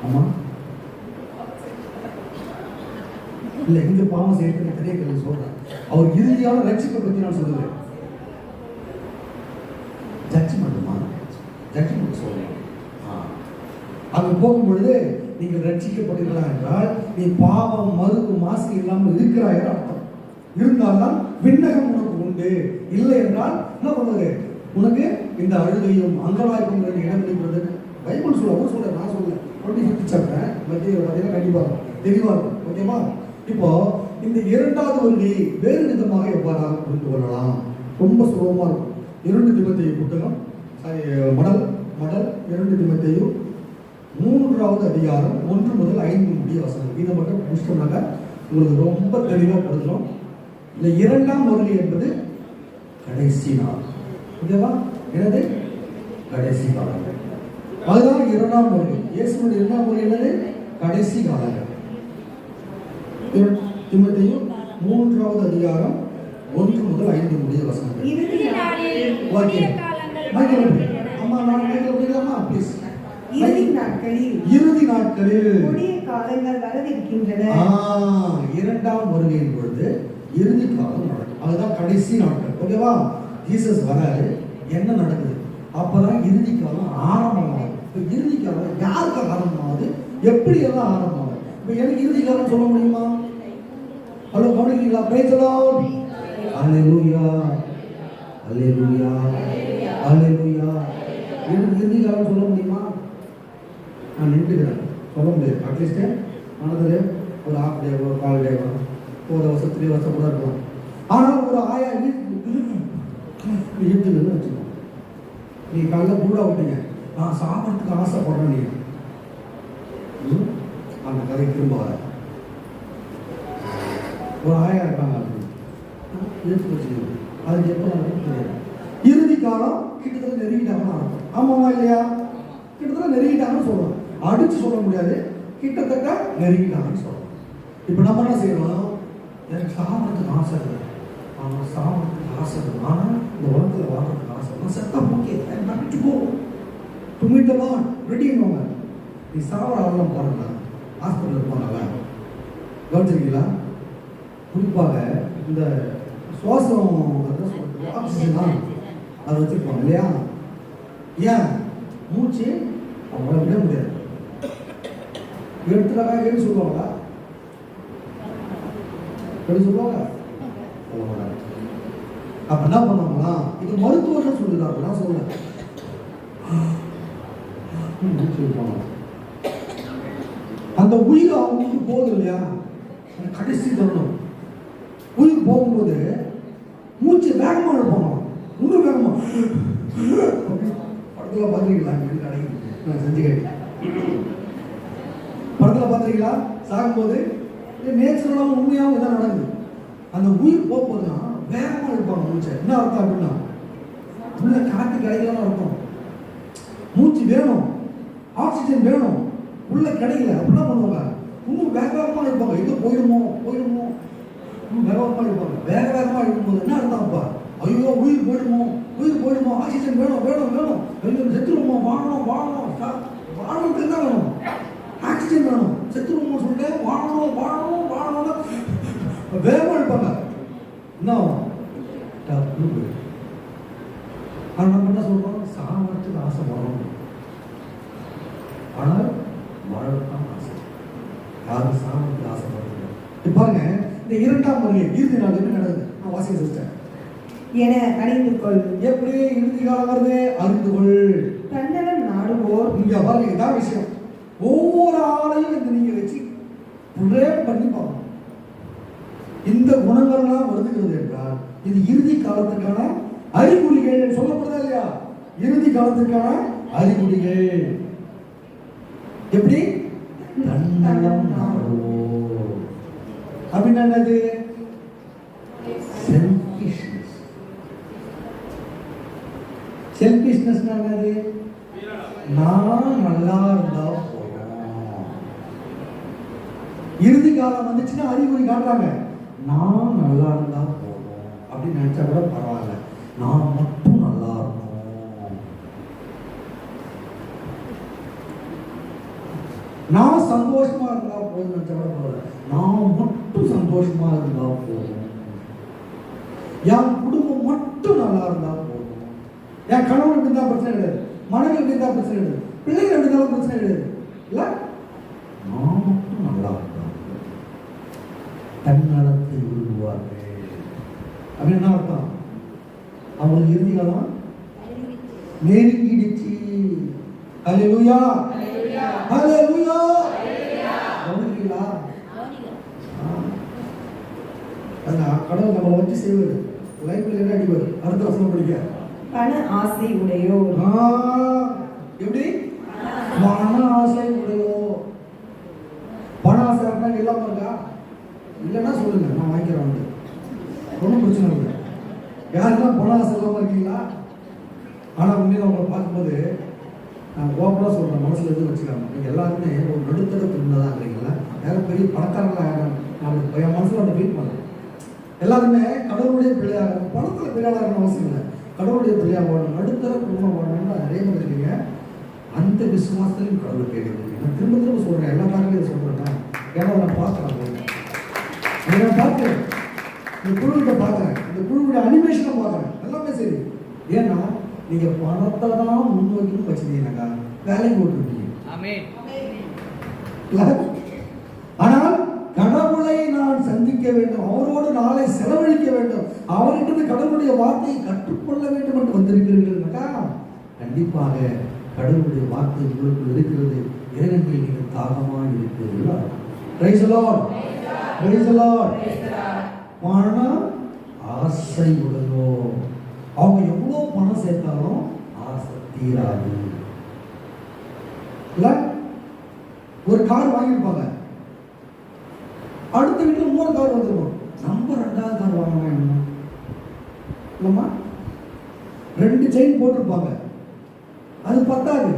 ஆமா இல்ல, இங்க பாவம் செய்யறதுக்கு நிறைய கேள்வி சொல்றேன். அவர் இறுதியான ரட்சிப்பை பத்தி நான் சொல்லுவேன். ஜட்ஜ்மெண்ட் சொல்றேன். அங்க போகும்பொழுது நீங்கள் ரட்சிக்கப்பட்டீர்களா என்றால் நீ பாவம் மறுப்பு மாசு இல்லாமல் இருக்கிறாய் அர்த்தம். இருந்தால்தான் விண்ணகம் உனக்கு உண்டு. இல்லை என்றால் என்ன பண்ணுவது? உனக்கு இந்த அழுகையும் அங்கலாய்ப்பும் இடம் இருக்கிறது. பைபிள் சொல்ல சொல்ல நான் சொல்ல 25th சாப்டர் மத்திய கண்டிப்பா தெளிவா இருக்கும். ஓகேவா? இப்போ இந்த இரண்டாவது வருகையை வேறு விதமாக எவ்வாறாக புரிந்து கொள்ளலாம்? ரொம்ப சுலபமா இருக்கும். 2 தீமோத்தேயு புத்தகம் மடல் 2 தீமோத்தேயு 3வது அதிகாரம் 1 முதல் 5 முடிய வசனம். இதை மட்டும் முடிச்சிட்டோம்னாக்க உங்களுக்கு ரொம்ப தெளிவாக படுத்துரும். இந்த இரண்டாம் வருகை என்பது கடைசி நாள். ஓகேவா? என்னது? கடைசி காலங்கள். அதுதான் இரண்டாம் வருகை. இயேசுவின் இரண்டாம் வருகை என்னது? கடைசி காலங்கள். தீமோத்தேயு 3வது அதிகாரம் 1 முதல் 5 முடிய வசனம். இறுதி நாளில் ஓகே. அம்மா நான் கேட்கலாமா ப்ளீஸ்? இறுதி நாட்களில் கொடிய காலங்கள் வரவிருக்கின்றன. இரண்டாம் வருகையின் பொழுது இறுதி காலம் நடக்கும். அதுதான் கடைசி நாட்கள். ஓகேவா? ஜீசஸ் வராரு, என்ன நடக்குது? அப்பதான் இறுதி காலம் ஆரம்பமாகுது. இப்போ இறுதி காலம் யாருக்கு ஆரம்பமாகுது? எப்படி எல்லாம் ஆரம்பமாகுது? இப்போ எனக்கு இறுதி காலம் சொல்ல முடியுமா? ஹலோ, கவனிக்கிறீங்களா? Praise the Lord. Hallelujah, hallelujah, hallelujah. இறுதி காலம் சொல்ல முடியுமா? நான் நின்றுக்கிறேன், சொல்ல முடியாது. அட்லீஸ்ட் மனதில் ஒரு ஹாஃப் டே, ஒரு கால் டே வரும், ஒரு வருஷம் 3 வருஷம் கூட இருக்கும். ஆனால் ஒரு ஆயா ஈட்டுன்னு வச்சுக்கோங்க. நீ காலையில் கூட விட்டீங்க, நான் சாப்பிட்றதுக்கு ஆசைப்படுறேன். நீ அந்த கதை திரும்ப வர ஒரு ஆயா இருக்காங்க, எடுத்து வச்சுக்கோங்க. அதுக்கு எப்போ தெரியாது. இறுதி காலம் கிட்டத்தட்ட நெருங்கிட்டாங்கன்னு அர்த்தம். ஆமாவா இல்லையா? கிட்டத்தட்ட நெருங்கிட்டாங்கன்னு சொல்லலாம். அடிச்சு சொல்ல முடியாது, கிட்டத்தட்ட நெருங்கிட்டாங்கன்னு சொல்லலாம். இப்போ நம்ம என்ன செய்யணும்? எனக்கு சாப்பிட்றதுக்கு ஆசை இல்லை, ஆனால் சாப்பிட்றதுக்கு ஆசை இல்லை, ஆனால் இந்த உலகத்தில் வாழ்றதுக்கு ஆசை இல்லை. செத்தா ஓகே, நம்பிட்டு போ துமிட்டமா ரெடி பண்ணுவாங்க. நீ சாப்பிட ஆகலாம் பாருங்க, ஹாஸ்பிட்டல் இருப்பாங்கல்ல, கவனிச்சிருக்கீங்களா? குறிப்பாக இந்த சுவாசம் ஆக்சிஜனா அதை வச்சுருப்பாங்க இல்லையா? ஏன்? மூச்சு அவங்கள விட முடியாது. எடுத்துறாங்க ஏன்னு சொல்லுவாங்களா? எப்படி சொல்லுவாங்க? சொல்ல மாட்டாங்க. அப்ப என்ன பண்ணுவாங்களா? இது மருத்துவர்கள் சொல்லுறாங்க, நான் சொல்ல அந்த உயிர் அவங்களுக்கு போகுது இல்லையா? கடைசி தருணம் உயிர் போகும்போது மூச்சு வேகமா எடுப்பாங்க, இன்னும் வேகமா. படத்துல பாத்துருக்கீங்களா? நான் செஞ்சு கேட்டேன். படத்துல பாத்துருக்கீங்களா? சாகும்போது நேச்சுரலாகவும் உண்மையாகவும் இதான் நடக்குது. அந்த உயிர் போகுதுன்னா வேகமா எடுப்பாங்க மூச்சை. என்ன அர்த்தம் அப்படின்னா, உள்ள காற்று கிடைக்கலன்னு அர்த்தம். மூச்சு வேணும், ஆக்சிஜன் வேணும், உள்ள கிடைக்கல. அப்படின்னா பண்ணுவாங்க, இன்னும் வேகமாக இருப்பாங்க. எங்க போயிடுமோ இன்னும் வேகமாக இருப்பாங்க. வேகமாக இருக்கும்போது என்ன அர்த்தம்ப்பா? ஐயோ உயிர் போயிடுமோ, ஆக்சிஜன் வேணும், செத்துருவோமோ, வாழணுக்கு தான் வேணும், ஆக்சிஜன் வேணும், செத்துருவோமோ சொல்லிட்டு வாழணும் வேகமாக இருப்பாங்க. என்ன டப்புன்னு போயிடும். ஆனால் நம்ம என்ன சொல்றோம்? சாமத்துக்கு ஆசை வரணும், ஆனால் வாழத்தான் ஆசை. யாரும் சாமத்துக்கு ஆசைப்படுறது பாருங்க. இந்த இரண்டாம் வருகை இறுதி நாள் என்ன நடக்குது? நான் வாசிக்க சொல்லிட்டேன். என அறிந்து கொள். எப்படி இறுதி காலம் வருது? அறிந்து கொள். தண்டனம் நாடுவோர். இங்க பாருங்க, இதான் விஷயம். ஒவ்வொரு ஆளையும் இந்த நீங்க வச்சு பிரேம் பண்ணி பார்க்கணும். இந்த குணங்கள்லாம் வருதுகிறது என்றால் இது இறுதி காலத்துக்கான அறிகுறிகள். சொல்லப்படுதா இல்லையா? இறுதி காலத்துக்கான அறிகுறிகள். எப்படி? தண்டனம் நாடுவோர் அப்படின்னு என்னது? செல்ஃபிஷ்னஸ் என்னது? நான் நல்லா இருந்தா போதும், இறுதி காலம் வந்துச்சுன்னா அறிகுறி காட்டுறாங்க. நான் நல்லா இருந்தா போதும் அப்படின்னு நினைச்சா கூட பரவாயில்ல, நான் மட்டும் நல்லா இருக்கணும். நான் சந்தோஷமா இருந்தா போதும் நினைச்சா கூட பரவாயில்ல, நான் மட்டும் சந்தோஷமா இருந்தா போதும். என் குடும்பம் மட்டும் நல்லா இருந்தா போதும். என் கணவனுக்கு இருந்தா பிரச்சனை கிடையாது, மனைவிக்கு இருந்தா பிரச்சனை கிடையாது, பிள்ளைகள் இருந்தாலும் பிரச்சனை கிடையாது. இல்ல, நான் மட்டும் நல்லா இருந்தா தன்னலத்தை விரும்புவார்கள் அப்படின்னு என்ன அர்த்தம்? அவங்களுக்கு இறுதி காலம் நெருங்கிடுச்சு. ஹல்லேலூயா, ஹல்லேலூயா. கவனிக்கிறீங்களா? கடவுள் நம்ம வச்சு செய்வாரு, லைஃப்ல என்ன அடிவாரு. அடுத்த வருஷம் படிக்க பண ஆசை உடையோர். எப்படி? பண ஆசை உடையோ. பண ஆசை இருந்தாங்க இல்லாம இருக்கா? இல்லைன்னா சொல்லுங்க, நான் வாங்கிக்கிறேன். வந்து ஒன்றும் பிரச்சனை இல்லை. யாருக்கெல்லாம் பண ஆசை இல்லாமல் இருக்கீங்களா? ஆனால் உண்மையில அவங்களை பார்க்கும்போது நான் ஓப்பனாக சொல்கிறேன், மனசில் எதுவும் வச்சுக்காம நீங்கள் எல்லாருமே ஒரு நடுத்தர பிரிவில் தான் இருக்கிறீங்களா? யாரும் பெரிய பணக்காரங்களாக நம்மளுக்கு என் மனசில் அந்த ஃபீல் பண்ணேன். எல்லாருமே கடவுளுடைய பிள்ளையாக, பணத்தில் பிள்ளையாக இருக்கணும் அவசியம் இல்லை, கடவுளுடைய பிள்ளையாக வாழணும், நடுத்தர குடும்பம் வாழணும்னு நிறைய பேர் இருக்கீங்க. அந்த விசுவாசத்தையும் கடவுள் கேட்குறீங்க. நான் திரும்ப திரும்ப சொல்கிறேன், எல்லா காரணங்களும் இதை சொல்கிறேன். ஏன்னா நான் பார்க்குறேன், நான் பார்க்குறேன், இந்த குழுவிட்ட பார்க்குறேன், இந்த குழுவுடைய அனிமேஷனை பார்க்குறேன், எல்லாமே சரி. ஏன்னா நீங்கள் பணத்தை தான் முன்னோக்கின்னு வச்சுருந்தீங்கன்னாக்கா வேலைக்கு போட்டுருக்கீங்க. ஆனால் கடவுளை நான் சந்திக்க வேண்டும், அவரோடு நாளை செலவழிக்க வேண்டும், அவர்கிட்ட கடவுளுடைய வார்த்தையை கற்றுக்கொள்ள வேண்டும் என்று வந்திருக்கிறீர்கள்னாக்கா கண்டிப்பாக கடவுளுடைய வார்த்தை உங்களுக்குள் இருக்கிறது. இறைவனில் நீங்கள் தாகமாக இருக்கிறீர்களா? Price the Lord, praise the Lord. பண ஆசை உடையோ. அவங்க எவ்வளோ பணம் சேர்த்தாலும் ஆசை தீராது. இல்ல, ஒரு கார் வாங்கியிருப்பாங்க, அடுத்த வீட்டில் இன்னொரு கார் வந்துருக்கும், நம்ம ரெண்டாவது கார் வாங்கினா என்ன இல்லைம்மா? 2 செயின் போட்டிருப்பாங்க, அது பத்தாது,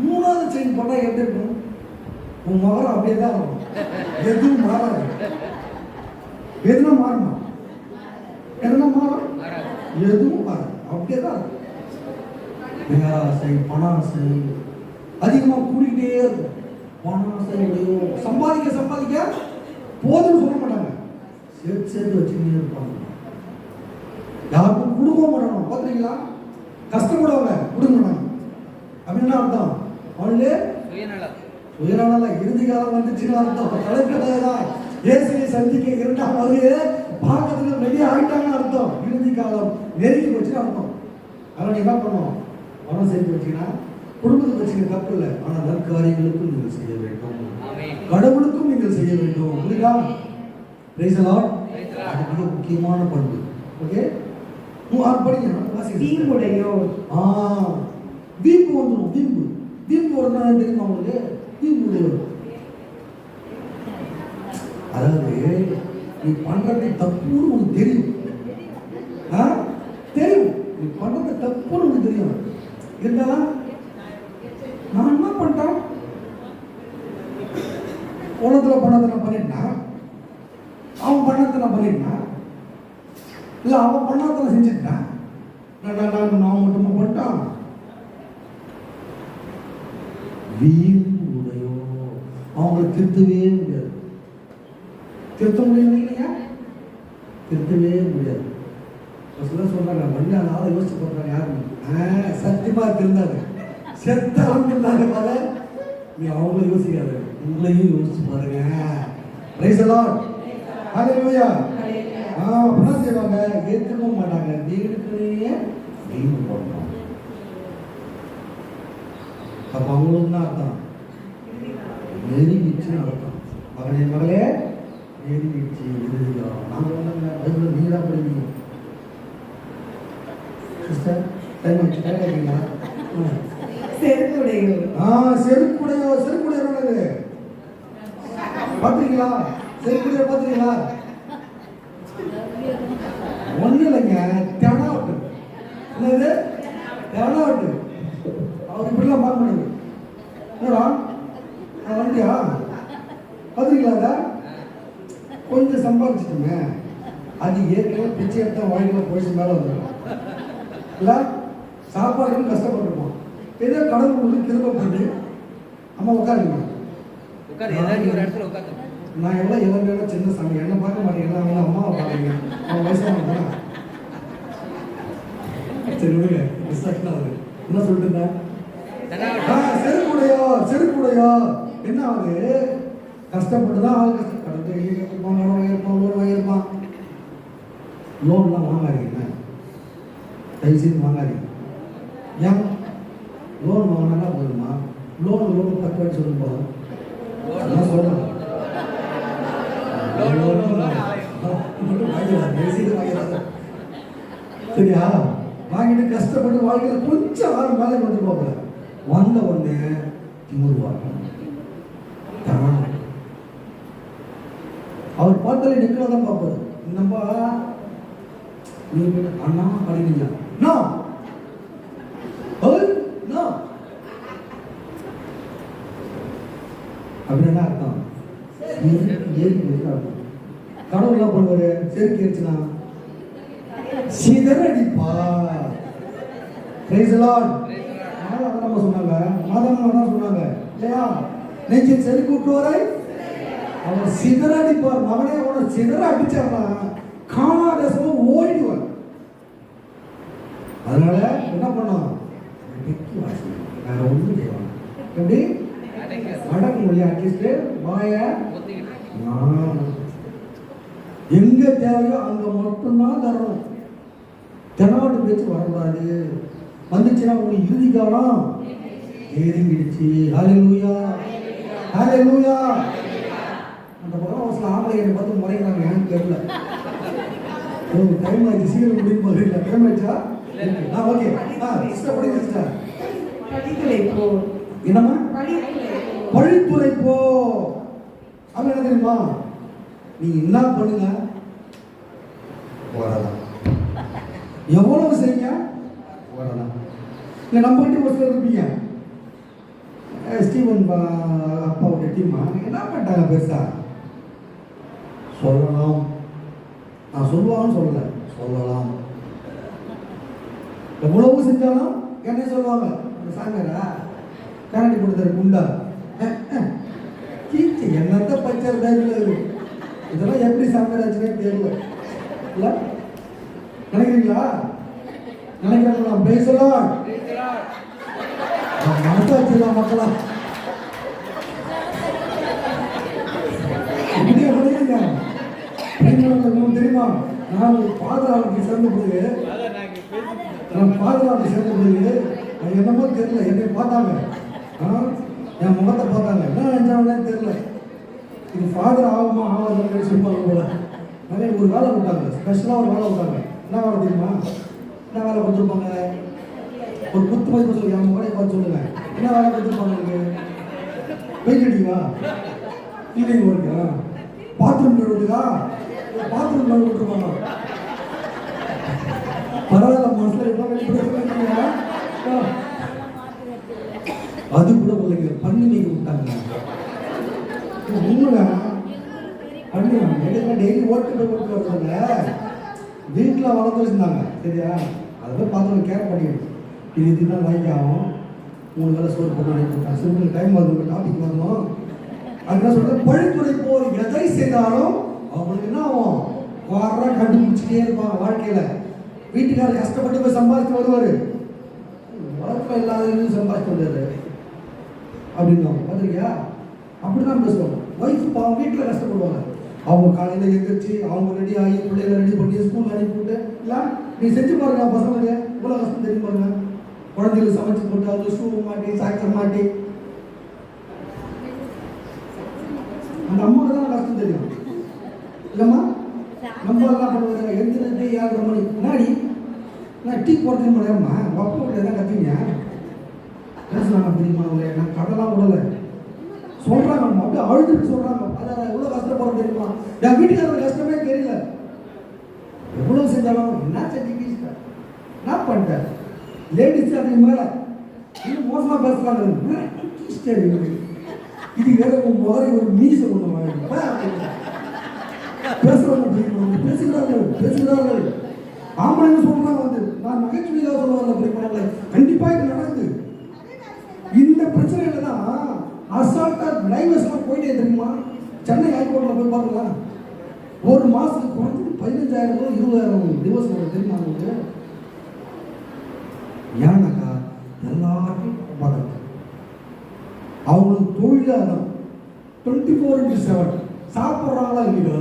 3வது செயின் போட்டால் எப்படி இருக்கும்? உன் மகரம் அப்படியே தான் இருக்கும், எதுவும் மாறாது. எதுனா மாறுமா? எதுனா மாறும்? எதுவும் மாறாது, அப்படியே தான் இருக்கும். பேராசை, பண ஆசை அதிகமாக கூடிக்கிட்டே இருக்கும். பண ஆசை சம்பாதிக்க சம்பாதிக்க போதும்னு சொல்ல மாட்டாங்க, சேர்த்து சேர்த்து வச்சுக்கிட்டே இருப்பாங்க. யாருக்கும் கொடுக்க மாட்டாங்க. பார்த்துறீங்களா? கஷ்டப்படுவாங்க, கொடுக்க மாட்டாங்க. அப்படின்னு அர்த்தம் அவங்களே சுயநலம். இறுதி காலம் வந்துச்சுன்னு அர்த்தம். தலைக்கதான் இயேசுவை சந்திக்க 2ஆம் வருகையில பார்க்கறதுக்கு ரெடி ஆகிட்டாங்கன்னு அர்த்தம். இறுதி காலம் நெருங்கி வச்சுன்னு அர்த்தம். அதனால என்ன பண்ணுவோம்? பணம் சேர்த்து வச்சுக்கினா குடும்பத்துக்கு வச்சுக்க தப்பு இல்லை, ஆனால் நற்காரியங்களுக்கும் நீங்கள் செய்ய வேண்டும், கடவுளுக்கும் நீங்கள் செய்ய வேண்டும். புரியுதா? Price the Lord. அது மிக முக்கியமான பண்பு. ஓகே, படிங்க. வீம்புடையோர். வீம்பு வந்துடும். வீம்பு வீம்பு ஒரு தெரியுமா உங்களுக்கு? வீம்புடையோர் அதாவது நீ பண்றது தப்புன்னு உனக்கு தெரியும். தெரியும் நீ பண்றது தப்புன்னு உனக்கு தெரியும். இருந்தாலும் நான் என்ன பண்ணிட்டேன்? உலகத்துல பணத்தை நான் பண்ணிட்டேன், அவன் பண்ணத்தை நான் பண்ணிட்டேன், இல்லை அவன் பண்ணத்தை நான் செஞ்சுட்டேன், நான் மட்டுமா பண்ணிட்டான்? வீம்பு உடையோ. அவங்களை திருத்தவே முடியாது. திருத்த முடியும் இல்லையா? திருத்தவே முடியாது. சொல்றாங்க, மண்ணால் ஆளை யோசிச்சு போடுறாங்க. யாரு சத்தியமா திருந்தாங்க, செத்தாலும் இருந்தாங்க பாரு. நீ அவங்கள யோசிக்காது, உங்களையும் யோசிச்சு பாருங்க. பிரைஸ் தி லார்ட், ஹல்லேலூயா. என்ன செய்வாங்க? ஏற்கவும் மாட்டாங்க, வீடுக்குள்ளேயே வீம்பு போடுறாங்க. அப்ப அவங்களுக்கு என்ன அர்த்தம்? நெருங்கிச்சுன்னு அர்த்தம். மகனே மகளே, நெருங்கிச்சு. நாங்கள் வந்து நீங்க தான் படிக்கணும். சிஸ்டர் டைம் வச்சு கேட்குறீங்களா? செருக்குடையோர். செருக்குடையோர். செருக்குடையோர் என்னது பார்த்துருக்கீங்களா? செருக்குடையோர் பார்த்துருக்கீங்களா? ஒன்றும் இல்லைங்க, தெனாவட்டு. என்னது? தெனாவட்டு. அவர் இப்படிலாம் பார்க்க முடியாது. என்னடா வண்டியா பார்த்துருக்கீங்களா? கொஞ்சம் சம்பாதிச்சிட்டுங்க, அது ஏற்கனவே பிச்சை எடுத்த வாழ்க்கையில் போயிட்டு மேலே வந்துடும் இல்லை. சாப்பாடுன்னு கஷ்டப்பட்டுருப்போம், ஏதோ கடவுள் வந்து திரும்பப்பட்டு அம்மா உட்காருங்க, நான் எல்லாம் இளமையோட சின்ன சாமி, என்ன பார்க்க மாட்டேங்க, அவங்க அம்மாவை பார்க்குறீங்க, அவன் வயசாக சரி விடுங்க. என்ன சொல்லிட்டு இருந்தேன்? செருக்குடையோ என்ன ஆகுது? கஷ்டப்பட்டு தான் ஆள் கஷ்டப்பட்டு வாங்கியிருப்பான். லோன்லாம் வாங்காதீங்க, தயவு செய்து வாங்காதீங்க. ஏன் லோன் வாங்கினா போதுமா? லோன் 10 வாட்டி சொல்லி போதும். அதான் சொல்றேன், சரியா? வாங்கிட்டு கஷ்டப்பட்டு வாழ்க்கையில் கொஞ்சம் ஆறு மேலே கொண்டு போகல, வந்த உடனே திமுருவாங்க. அவர் பார்த்தாலே நிற்கிறதா பார்ப்பாரு. நம்ம நீங்க அண்ணா படிக்கீங்க அப்படின்னு அர்த்தம். கடவுள் என்ன பண்ணுவாரு? செருக்கு இருச்சுன்னா சிதறடிப்பா. நம்ம சொன்னாங்க, மாதம் தான் சொன்னாங்க இல்லையா? நெஞ்சில் செருக்கு விட்டுவாரை அவன் சிதறடிப்பார். மகனே அவனை சிதற அடிச்சார்னா காணாத ஓடிடுவார். அதனால என்ன பண்ணோம்? வேற ஒன்றும் செய்வாங்க. எப்படி அடக்கு மொழியா? அட்லீஸ்ட் வாய எங்க தேவையோ அங்க மட்டும்தான் தரணும். தெனாவட்டு பேச்சு வரக்கூடாது. வந்துச்சுன்னா உங்களுக்கு இறுதி காலம் ஏறிங்கிடுச்சு. ஹல்லேலூயா, ஹல்லேலூயா. அந்த பக்கம் ஒரு சில ஆம்பளைகளை பார்த்து முறைகிறாங்க, எனக்கு தெரியல. டைம் ஆயிடுச்சு, சீக்கிரம் முடியும் போது இல்லை. டைம் ஆயிடுச்சா? ஓகே. படிக்க படித்துரைப்போ. என்னம்மா? பழித்துரைப்போ. அப்படி என்ன தெரியுமா? நீங்க என்ன பண்ணுங்க, வரலாம். எவ்வளவு செய்யுங்க, வரலாம். இல்லை நம்ம கிட்ட ஒரு சிலர் இருப்பீங்க, ஸ்டீவன் அப்பாவுடைய டீமா என்ன பண்ணிட்டாங்க பெருசா சொல்லலாம். நான் சொல்லுவான்னு சொல்லலை, சொல்லலாம். எவ்வளவு செஞ்சாலும் என்ன சொல்லுவாங்க? சாமியாரா கரண்டி கொடுத்தாரு குண்டா கீச்சு என்னத்த பச்சை பேர். இதெல்லாம் எப்படி சாமியாராச்சுன்னே தெரியல. இல்லை நினைக்கிறீங்களா? நினைக்கிறீங்களா? பேசலாம் மனசாட்சியெல்லாம் மக்களா தெரியுமா? நான் பாதுகாப்பு சேர்ந்த பிறகு என்னமோ தெரியல, என்னை பார்த்தாங்க, என் முகத்தை பார்த்தாங்க, என்ன நினைச்சாங்கன்னே தெரியல. இது ஃபாதர் ஆகுமா ஆகாதுன்னு சொல்லுவாங்க போல. நிறைய ஒரு வேலை கொடுத்தாங்க, ஸ்பெஷலாக ஒரு வேலை கொடுத்தாங்க. என்ன வேலை தெரியுமா? என்ன வேலை கொடுத்துருப்பாங்க? ஒரு குத்து மதிப்பு சொல்லி என் முகத்தை பார்த்து சொல்லுங்க, என்ன வேலை கொடுத்துருப்பாங்க? எனக்கு வெயிட் அடிக்குவா, ஃபீலிங் ஒர்க்கா, பாத்ரூம் கழுவுதா, பாத்ரூம் கழுவு கொடுத்துருப்பாங்க. பரவாயில்ல, மனசுல அது கூட பிள்ளைங்க பண்ணி நீங்க விட்டாங்க. உண்மையா பண்ணி டெய்லி ஓட்டு போய் ஓட்டு வர்றதுங்க வீட்டில் வளர்த்து வச்சிருந்தாங்க. சரியா? அதை போய் பார்த்து கேர் பண்ணிடுது. இது இதுதான் வாங்கி ஆகும், 3 வேலை சோறு போட்டு சிம்பிள் டைம் வருது, டாபிக் வரணும். அதுதான் சொல்றேன், பழித்துறை போர் எதை செய்தாலும் அவங்களுக்கு என்ன ஆகும்? வார கண்டுபிடிச்சிட்டே இருப்பாங்க. வாழ்க்கையில வீட்டுக்காரர் கஷ்டப்பட்டு போய் சம்பாதிச்சு வருவாரு, வளர்ப்பு இல்லாத சம்பாதிச்சு வந்தாரு அப்படின்னு பார்த்துருக்கியா? அப்படிதான் பேசுவாங்க. ஒய்ஃப் அவங்க வீட்டில் கஷ்டப்படுவாங்க. அவங்க காலையில் எழுந்திரிச்சு அவங்க ரெடி ஆகி பிள்ளைகளை ரெடி பண்ணி ஸ்கூல் அனுப்பிவிட்டு, இல்லை நீ செஞ்சு பாருங்க பசங்களுக்கு இவ்வளோ கஷ்டம் தெரியும் பாருங்க. குழந்தைகளுக்கு சமைச்சு போட்டு அது ஷூ மாட்டி சாய்ச்சல் மாட்டி அந்த அம்மாவுக்கு தான் கஷ்டம் தெரியும். இல்லைம்மா? நம்ம எல்லாம் பண்ணுவாங்க, எழுந்திருந்து 7:30 மணி முன்னாடி நான் டீ போடுறதுக்கு முடியாதும்மா, அப்பா வீட்டில் தான் கற்றுங்க பேசுனாங்க தெரியுமா? நான் கடலாம் விடலை சொல்கிறாங்க, அப்படியே அழுதுட்டு சொல்கிறாங்க. அதான் எவ்வளோ கஷ்டப்படுறது தெரியுமா? என் வீட்டுக்காரர் கஷ்டமே தெரியல. எவ்வளோ செஞ்சாலும் என்ன செஞ்சு என்ன பண்ணிட்டேன். லேடிஸ் அதுக்கு மேலே இன்னும் மோசமாக பேசுகிறாங்க. இது வேற முதல்ல ஒரு மீசை ஒன்று பேசுகிறார்கள். ஆம்பளைங்க சொல்றாங்க வந்து, நான் நகைச்சுவையாக சொல்லுவாங்க பிரிப்பாங்களே, கண்டிப்பா இது நடக்குது. இந்த பிரச்சனையில தான் அசால்ட்டா டைவர்ஸ்லாம் போயிட்டே தெரியுமா? சென்னை ஹைகோர்ட்ல போய் பாருங்களா, ஒரு மாசத்துக்கு குறைஞ்சது 15,000 20,000 டிவோர்ஸ் வரும் தெரியுமா உங்களுக்கு? ஏன்னாக்கா எல்லாருக்கும் பதம், அவங்களுக்கு தொழிலாளர் 24/7 சாப்பிட்றாங்களா இல்லையோ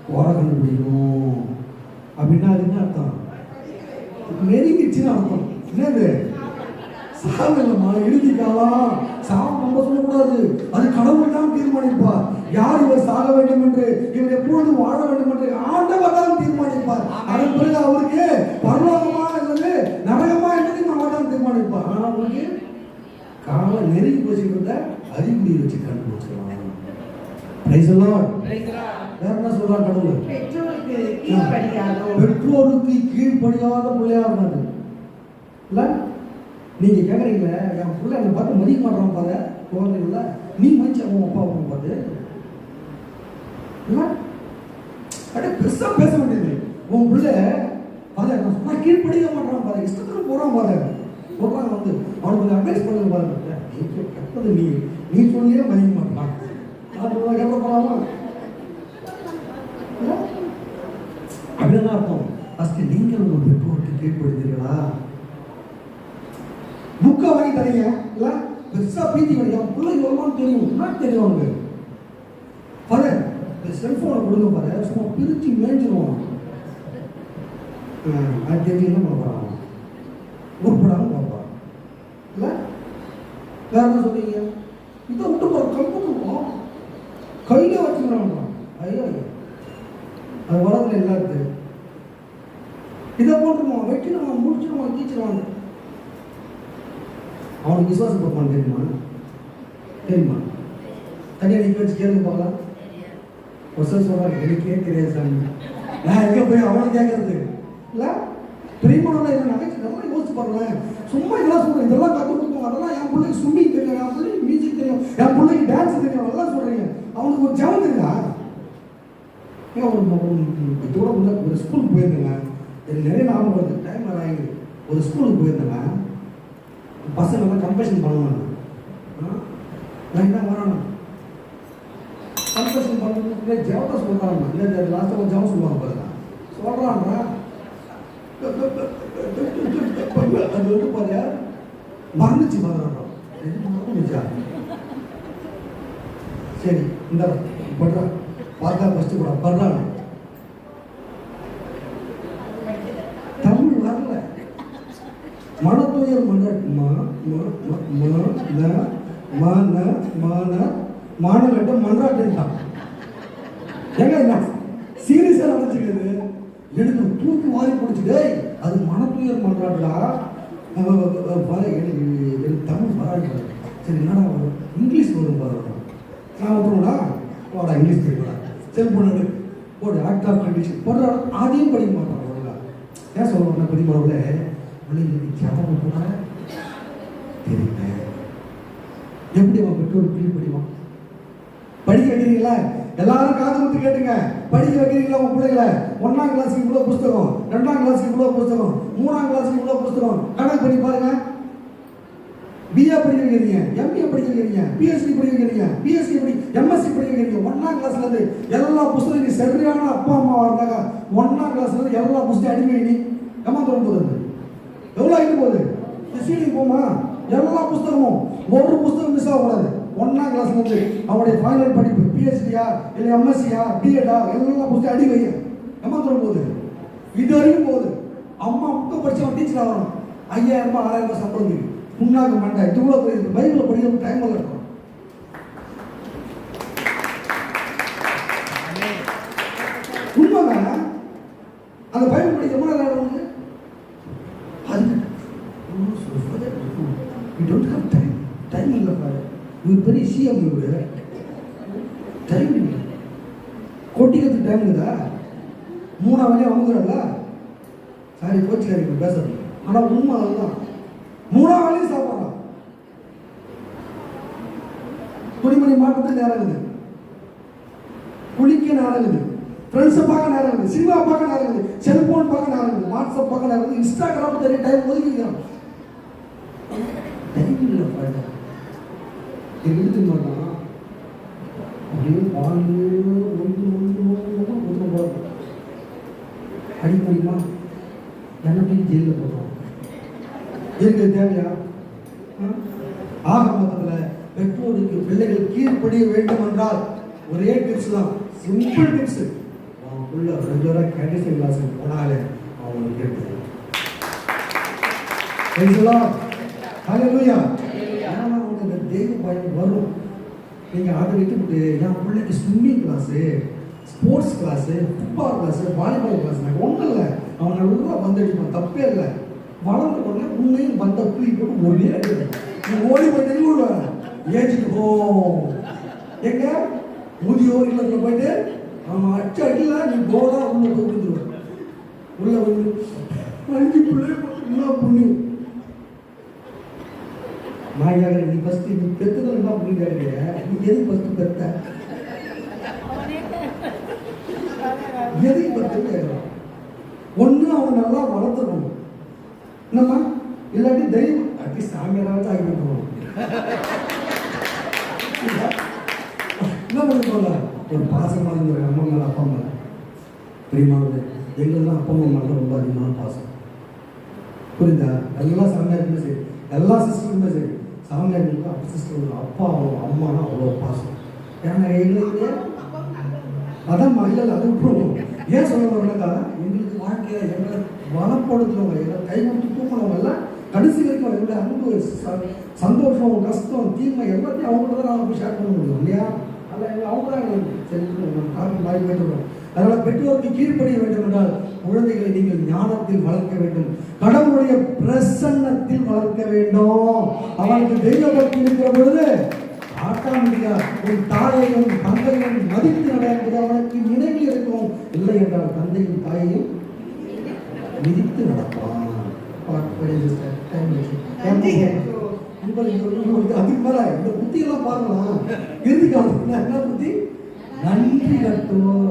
குறை கண்டுபிடிக்கணும் அப்படின்னா அது என்ன அர்த்தம்? நெருங்கிச்சுன்னு அர்த்தம். என்னது? சாகலமா இறுதி காலம் சாவு நம்ம சொல்லக்கூடாது, அது கடவுள் தான் தீர்மானிப்பார். யார் இவர் சாக வேண்டும் என்று, இவர் எப்பொழுது வாழ வேண்டும் என்று ஆண்டவர் தான் தீர்மானிப்பார். அதன் பிறகு அவருக்கு பரலோகமா என்பது நரகமா என்பதையும் அவர் தான் தீர்மானிப்பார். ஆனால் அவருக்கு காலம் நெருங்கி போச்சுக்கிறத அறிகுறி வச்சு கண்டுபிடிச்சிடலாம். வேற என்ன சொல்றார் கடவுள்? பெற்றோருக்கு கீழ்ப்படியாதோ. பெற்றோருக்கு கீழ்ப்படியாத பிள்ளையா இருந்தாரு இல்ல? நீங்க கேக்குறீங்க, என் பிள்ளை என்னை பார்த்து மதிக்க மாட்டான் பாரு, குழந்தைங்கள நீ மதிச்சு அவன் அப்பா அம்மா பார்த்து இல்ல? அப்படியே பெருசா பேச வேண்டியது. உன் பிள்ளை பாரு நான் சொன்னா கீழ்ப்படிக்க மாட்டான் பாரு, இஷ்டத்துல போறான் பாரு சொல்றாங்க வந்து, அவனுக்கு அட்வைஸ் பண்ணுங்க பாருங்க. நீ கட்டது நீ சொல்லியே மதிக்க மாட்டான், நான் கேட்க போறாமா? அப்படின்னா அர்த்தம் ஃபர்ஸ்ட் நீங்க உங்க பெற்றோருக்கு கீழ்ப்படுத்தீங்களா? புக்கை வாங்கி தரீங்க இல்ல, பெருசா பீத்தி கிடையாது, பிள்ளை எவ்வளோன்னு தெரியும், என்ன தெரியும் அவனுக்கு பாரு. இந்த செல்போனை கொடுங்க பாரு, சும்மா பிரிச்சு மேய்ச்சிருவான். அது தெரியும் என்ன பார்ப்பான், உருப்படாம பார்ப்பான் இல்ல? வேற என்ன சொல்றீங்க? இதை விட்டு போற கம்புக்குவோம் கையில வச்சுக்கிறான். ஐயோ அது உலகத்துல இல்லாது. இதை போட்டுருவான், வெட்டிடுவான், முடிச்சிடுவான், கீச்சிடுவான். அவனுக்கு விசுவாசம் பார்ப்பான் தெரியுமா? தெரியுமா? தனியாக நிற்க வச்சு கேள்வி பார்க்கலாம். ஒரு சார் சொல்றாங்க, எனக்கே தெரியாது சாமி, நான் எங்கே போய் அவனை கேட்கறது இல்லை? பிரிமானோட என்ன நகைச்சு நல்லா யோசிச்சு பாருங்களேன். சும்மா இதெல்லாம் சொல்றேன், இதெல்லாம் கற்றுக் கொடுப்போம், அதெல்லாம் என் பிள்ளைக்கு ஸ்விம்மிங் தெரியும், என் பிள்ளைக்கு மியூசிக் தெரியும், என் பிள்ளைக்கு டான்ஸ் தெரியும், அதெல்லாம் சொல்றீங்க. அவனுக்கு ஒரு ஜெபம் தெரியுதா? ஏன் இதோட ஒரு ஸ்கூலுக்கு போயிருந்தேங்க, எனக்கு நிறைய ஞாபகம் வருது, டைம் ஆகிடுது. ஒரு ஸ்கூலுக்கு போயிருந்தேங்க, பசங்க எல்லாம் கம்பேஷன் பண்ணுவாங்க. நான் என்ன வரணும் கம்பேஷன் பண்ணுறது ஜெவத்தை சொல்கிறாங்க. இல்லை லாஸ்ட்டாக ஒரு ஜெவம் சொல்லுவாங்க பாருங்க, சொல்கிறாங்க அது வந்து பாரு மறந்துச்சு பாருங்க. மறந்துச்சா? சரி இந்த படுறா பார்த்தா ஃபஸ்ட்டு கூட படுறாங்க. தமிழ் வரல, மனத்துயர் மானகட்ட மன்றாட்டுட்டான். ஏங்க சீரியஸா நினைச்சுக்கிறது, எனக்கு தூக்கி வாரி பிடிச்சிட்டு அது மனத்துயர் மன்றாட்டுடா. எனக்கு தமிழ் வராது. சரி என்னடா வரும், இங்கிலீஷ் வரும் பாரு. நான் விட்டுருவா வாடா இங்கிலீஷ் படிக்கடா, செல்போன் போடு, ஆக்ட் ஆஃப் கண்டிஷன் போடுறா, அதையும் படிக்க மாட்டான். அவ்வளோதான். ஏன் சொல்லுவாங்க படிமாவில் பிள்ளைங்களுக்கு ஜபம் கூட தெரியல. எப்படி அவன் பெற்றோர் கீழ்படிவான்? படிக்க வைக்கிறீங்களா? எல்லாரும் காது கொடுத்து கேட்டுங்க. படிக்க வைக்கிறீங்களா உங்க பிள்ளைகளை? 1ஆம் கிளாஸுக்கு இவ்வளோ புஸ்தகம், 2ஆம் கிளாஸுக்கு இவ்வளோ புஸ்தகம், 3ஆம் கிளாஸுக்கு இவ்வளோ புஸ்தகம், கணக்கு பண்ணி பாருங்க. பிஏ படிக்க வைக்கிறீங்க, எம்பிஏ படிக்க வைக்கிறீங்க, பிஹெச்டி படிக்க வைக்கிறீங்க, பிஎஸ்சி எம்எஸ்சி படிக்க வைக்கிறீங்க. 1ஆம் கிளாஸ்ல இருந்து எல்லா புஸ்தகம் சரியான அப்பா அம்மாவா இருந்தாங்க. 1ஆம் கிளாஸ்ல இருந்து எல்லா புஸ்தகம் அடிமை நீ ஏமாத்தோம் போகுது. எவ்வளோ ஆகிட்டு போகுது? சீலிங் போமா? எல்லா புஸ்தகமும் ஒரு புஸ்தகம் மிஸ் ஆகக்கூடாது. 1ஆம் கிளாஸ்ல இருந்து அவனுடைய ஃபைனல் படிப்பு பிஹெச்டியா இல்லை எம்எஸ்சியா பிஎடா எல்லா புஸ்தகம் அடி வைங்க. ஏமாத்தோம் போகுது. இது வரைக்கும் போகுது. அம்மா புக்கை படிச்சவன் டீச்சர் ஆகணும். 5000 ரூபாய் 6000 ரூபாய் சம்பளம் இருக்கு. புண்ணாக்கு மண்டை இவ்வளோ பெரிய பைபிளை படிக்கிற டைம் இருக்கும். உண்மைதானே? அந்த பைபிள் படிக்க எவ்வளோ நேரம் வந்து டைம் இல்லை பாரு. இவர் பெரிய சிஎம், இவரு டைம் இல்லை, கொட்டிக்கிறதுக்கு டைம் இருக்குதா? 3ஆம் வேலையை அமுக்குறல்ல. சாரி கோச்சிக்காரி பேசுறது, ஆனால் உண்மை அதுதான். 3ஆம் வேலையும் சாப்பிட்றான். துணிமணி மாற்றத்துக்கு நேரம் இருக்குது, குளிக்க நேரம் இருக்குது, ஃப்ரெண்ட்ஸை பார்க்க நேரம் இருக்குது, சினிமா பார்க்க நேரம் இருக்குது, செல்போன் பார்க்க நேரம் இருக்குது, வாட்ஸ்அப் பார்க்க நேரம் இருக்குது, இன்ஸ்டாகிராம் தெரிய டைம் ஒதுக்கிக்கலாம். டைம் இல்லை பாருங்க. எழுதி மாட்டான் அப்படியே வாழ்ந்து அடி முடியுமா என்னையும் ஜெயிலில் போடுறோம். இயற்கை தேவையா? ஆக மொத்தத்தில் பெற்றோருக்கு பிள்ளைகள் கீழ்ப்படிய வேண்டும் என்றால் ஒரே டிப்ஸ் தான், சிம்பிள் டிப்ஸ். அவன் உள்ள ரெகுலராக கேண்டிசன் கிளாஸுக்கு போனாலே அவங்களுக்கு கேட்டு இந்த தெய்வ பயம் வரும். நீங்கள் அதை விட்டுவிட்டு என் பிள்ளைக்கு swimming class, sports class, football class, volleyball class ஒன்றும் இல்லை, அவன் நல்லா பந்தடிப்பான், தப்பே இல்லை. வளர்ந்து போன உன்னையும் பந்த தூக்கி போட்டு ஒரே நீ ஓடி போய் தெரிவிடுவாங்க ஏஜிட்டு போ எங்க முதியோர் இல்லத்தில் போயிட்டு அவன் அச்சு அடிக்கல நீ போதா உள்ள போய் விழுந்துருவான். உள்ள வந்து அஞ்சு பிள்ளை புண்ணியம் மாயாக நீ ஃபர்ஸ்ட் நீ பெத்ததில் என்ன புண்ணிய நீ எது ஃபர்ஸ்ட் பெத்த எதுக்கு பெத்த ஒன்று அவன் நல்லா வளர்த்துக்கணும் என்னம்மா, இல்லாட்டி தெய்வம் அட்டி சாமியாராவது ஆகிவிட்டுருவோம். என்ன பண்ண போல ஒரு பாசமாக இருந்த அம்மா மேலே அப்பா மேலே பிரியமானது எங்களுக்கு தான் அப்பா அம்மா மேலே ரொம்ப அதிகமான பாசம். புரியுதா? எல்லா சாமியாருக்குமே சரி, எல்லா சிஸ்டருக்குமே சரி, சாமியாருக்கு அப்பா சிஸ்டர் அப்பா அம்மானா அவ்வளோ பாசம். ஏன்னா எங்களுக்கு அதான் இல்லை அது விட்டுருவோம். ஏன் சொல்ல வரலக்கா எங்களுக்கு வாழ்க்கையை எங்களை வளப்படுத்துறவங்க எங்களை கை கொடுத்து தூக்கினவங்க எல்லாம் கடைசி வரைக்கும் எங்களுடைய அன்பு சந்தோஷம் கஷ்டம் தீமை எல்லாத்தையும் அவங்கள தான் நாங்கள் போய் ஷேர் பண்ண முடியும் இல்லையா? அதில் அவங்க தான் எங்களுக்கு சரி காப்பி மாறி போயிட்டுருக்கோம். அதனால் பெற்றோருக்கு கீழ்ப்படிய வேண்டும் என்றால் குழந்தைகளை நீங்கள் ஞானத்தில் வளர்க்க வேண்டும், கடவுளுடைய பிரசன்னத்தில் வளர்க்க வேண்டும். அவனுக்கு தெய்வ பக்தி இருக்கிற பொழுது ஆட்டாமடியா உன் தாயையும் தந்தையும் மதித்து நடப்பது அவனுக்கு நினைவில் இருக்கும். இல்லை என்றால் தந்தையும் தாயையும் மிதித்து நடப்பான். அதுக்கு மேல இந்த புத்தி எல்லாம் பாருங்களா இறுதிக்காலத்துக்கு என்ன புத்தி? நன்றி கட்டோம்.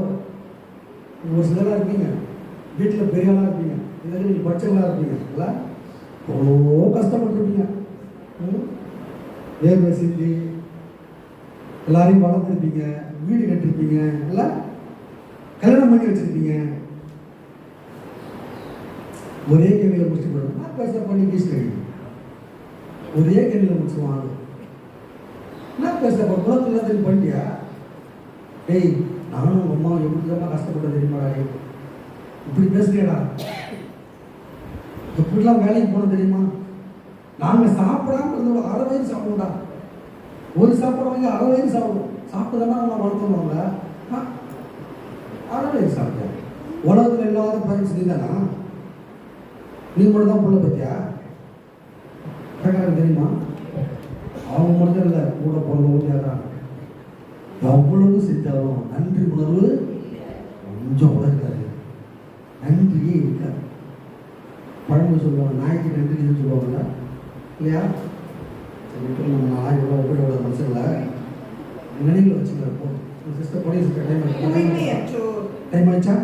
ஒரு சிலரா இருப்பீங்க வீட்டில் பெரியவங்களா இருப்பீங்க, இதில் நீங்கள் பட்சங்களா இருப்பீங்க இல்லை, எவ்வளோ கஷ்டப்பட்டுருப்பீங்க, வேர்வை சிந்தி எல்லாரையும் வளர்த்துருப்பீங்க, வீடு கட்டிருப்பீங்க இல்லை, கல்யாணம் பண்ணி வச்சிருப்பீங்க. ஒரே கேள்வியில் முடிச்சு போடுறோம் பெருசாக பண்ணி பேசி ஒரே கேள்வியில் முடிச்சுவாங்க. என்ன பேசுகிற குளத்தில் எல்லாத்தையும் பண்ணிட்டியா? டேய் நானும் அம்மா எப்படி தான் கஷ்டப்பட்டு தெரியுமாடா, இப்படி பேசுறியடா, எப்படிலாம் வேலைக்கு போன தெரியுமா? நாங்கள் சாப்பிடாம இருந்தோம் 6 வயது சாப்பிடுவோம்டா, ஒரு சாப்பாடு வாங்கி 6 வயது சாப்பிடுவோம். சாப்பிட்டு தானே அவங்க வளர்த்துருவாங்க. 6 வயது சாப்பிட்டேன். உலகத்தில் இல்லாத பேரண்ட்ஸ் நீ தானா? நீ மட்டும் தான் பிள்ளை பத்தியா? தெரியுமா? அவங்க மட்டும் இல்லை, கூட பிறந்தவங்க யாராங்க எவ்வளவு செஞ்சாலும் நன்றி உணர்வு கொஞ்சம் கூட இருக்காது, நன்றியே இருக்காது. பழமொழி சொல்லுவாங்க, நாய்க்கு நன்றி இது சொல்லுவாங்கல்ல இல்லையா? நம்ம நாய் எவ்வளோ ஒப்பிட மனசில் நினைவில் வச்சுக்கிறப்போ சிஸ்டர் படி சிஸ்டர் டைம் ஆயிடுச்சா?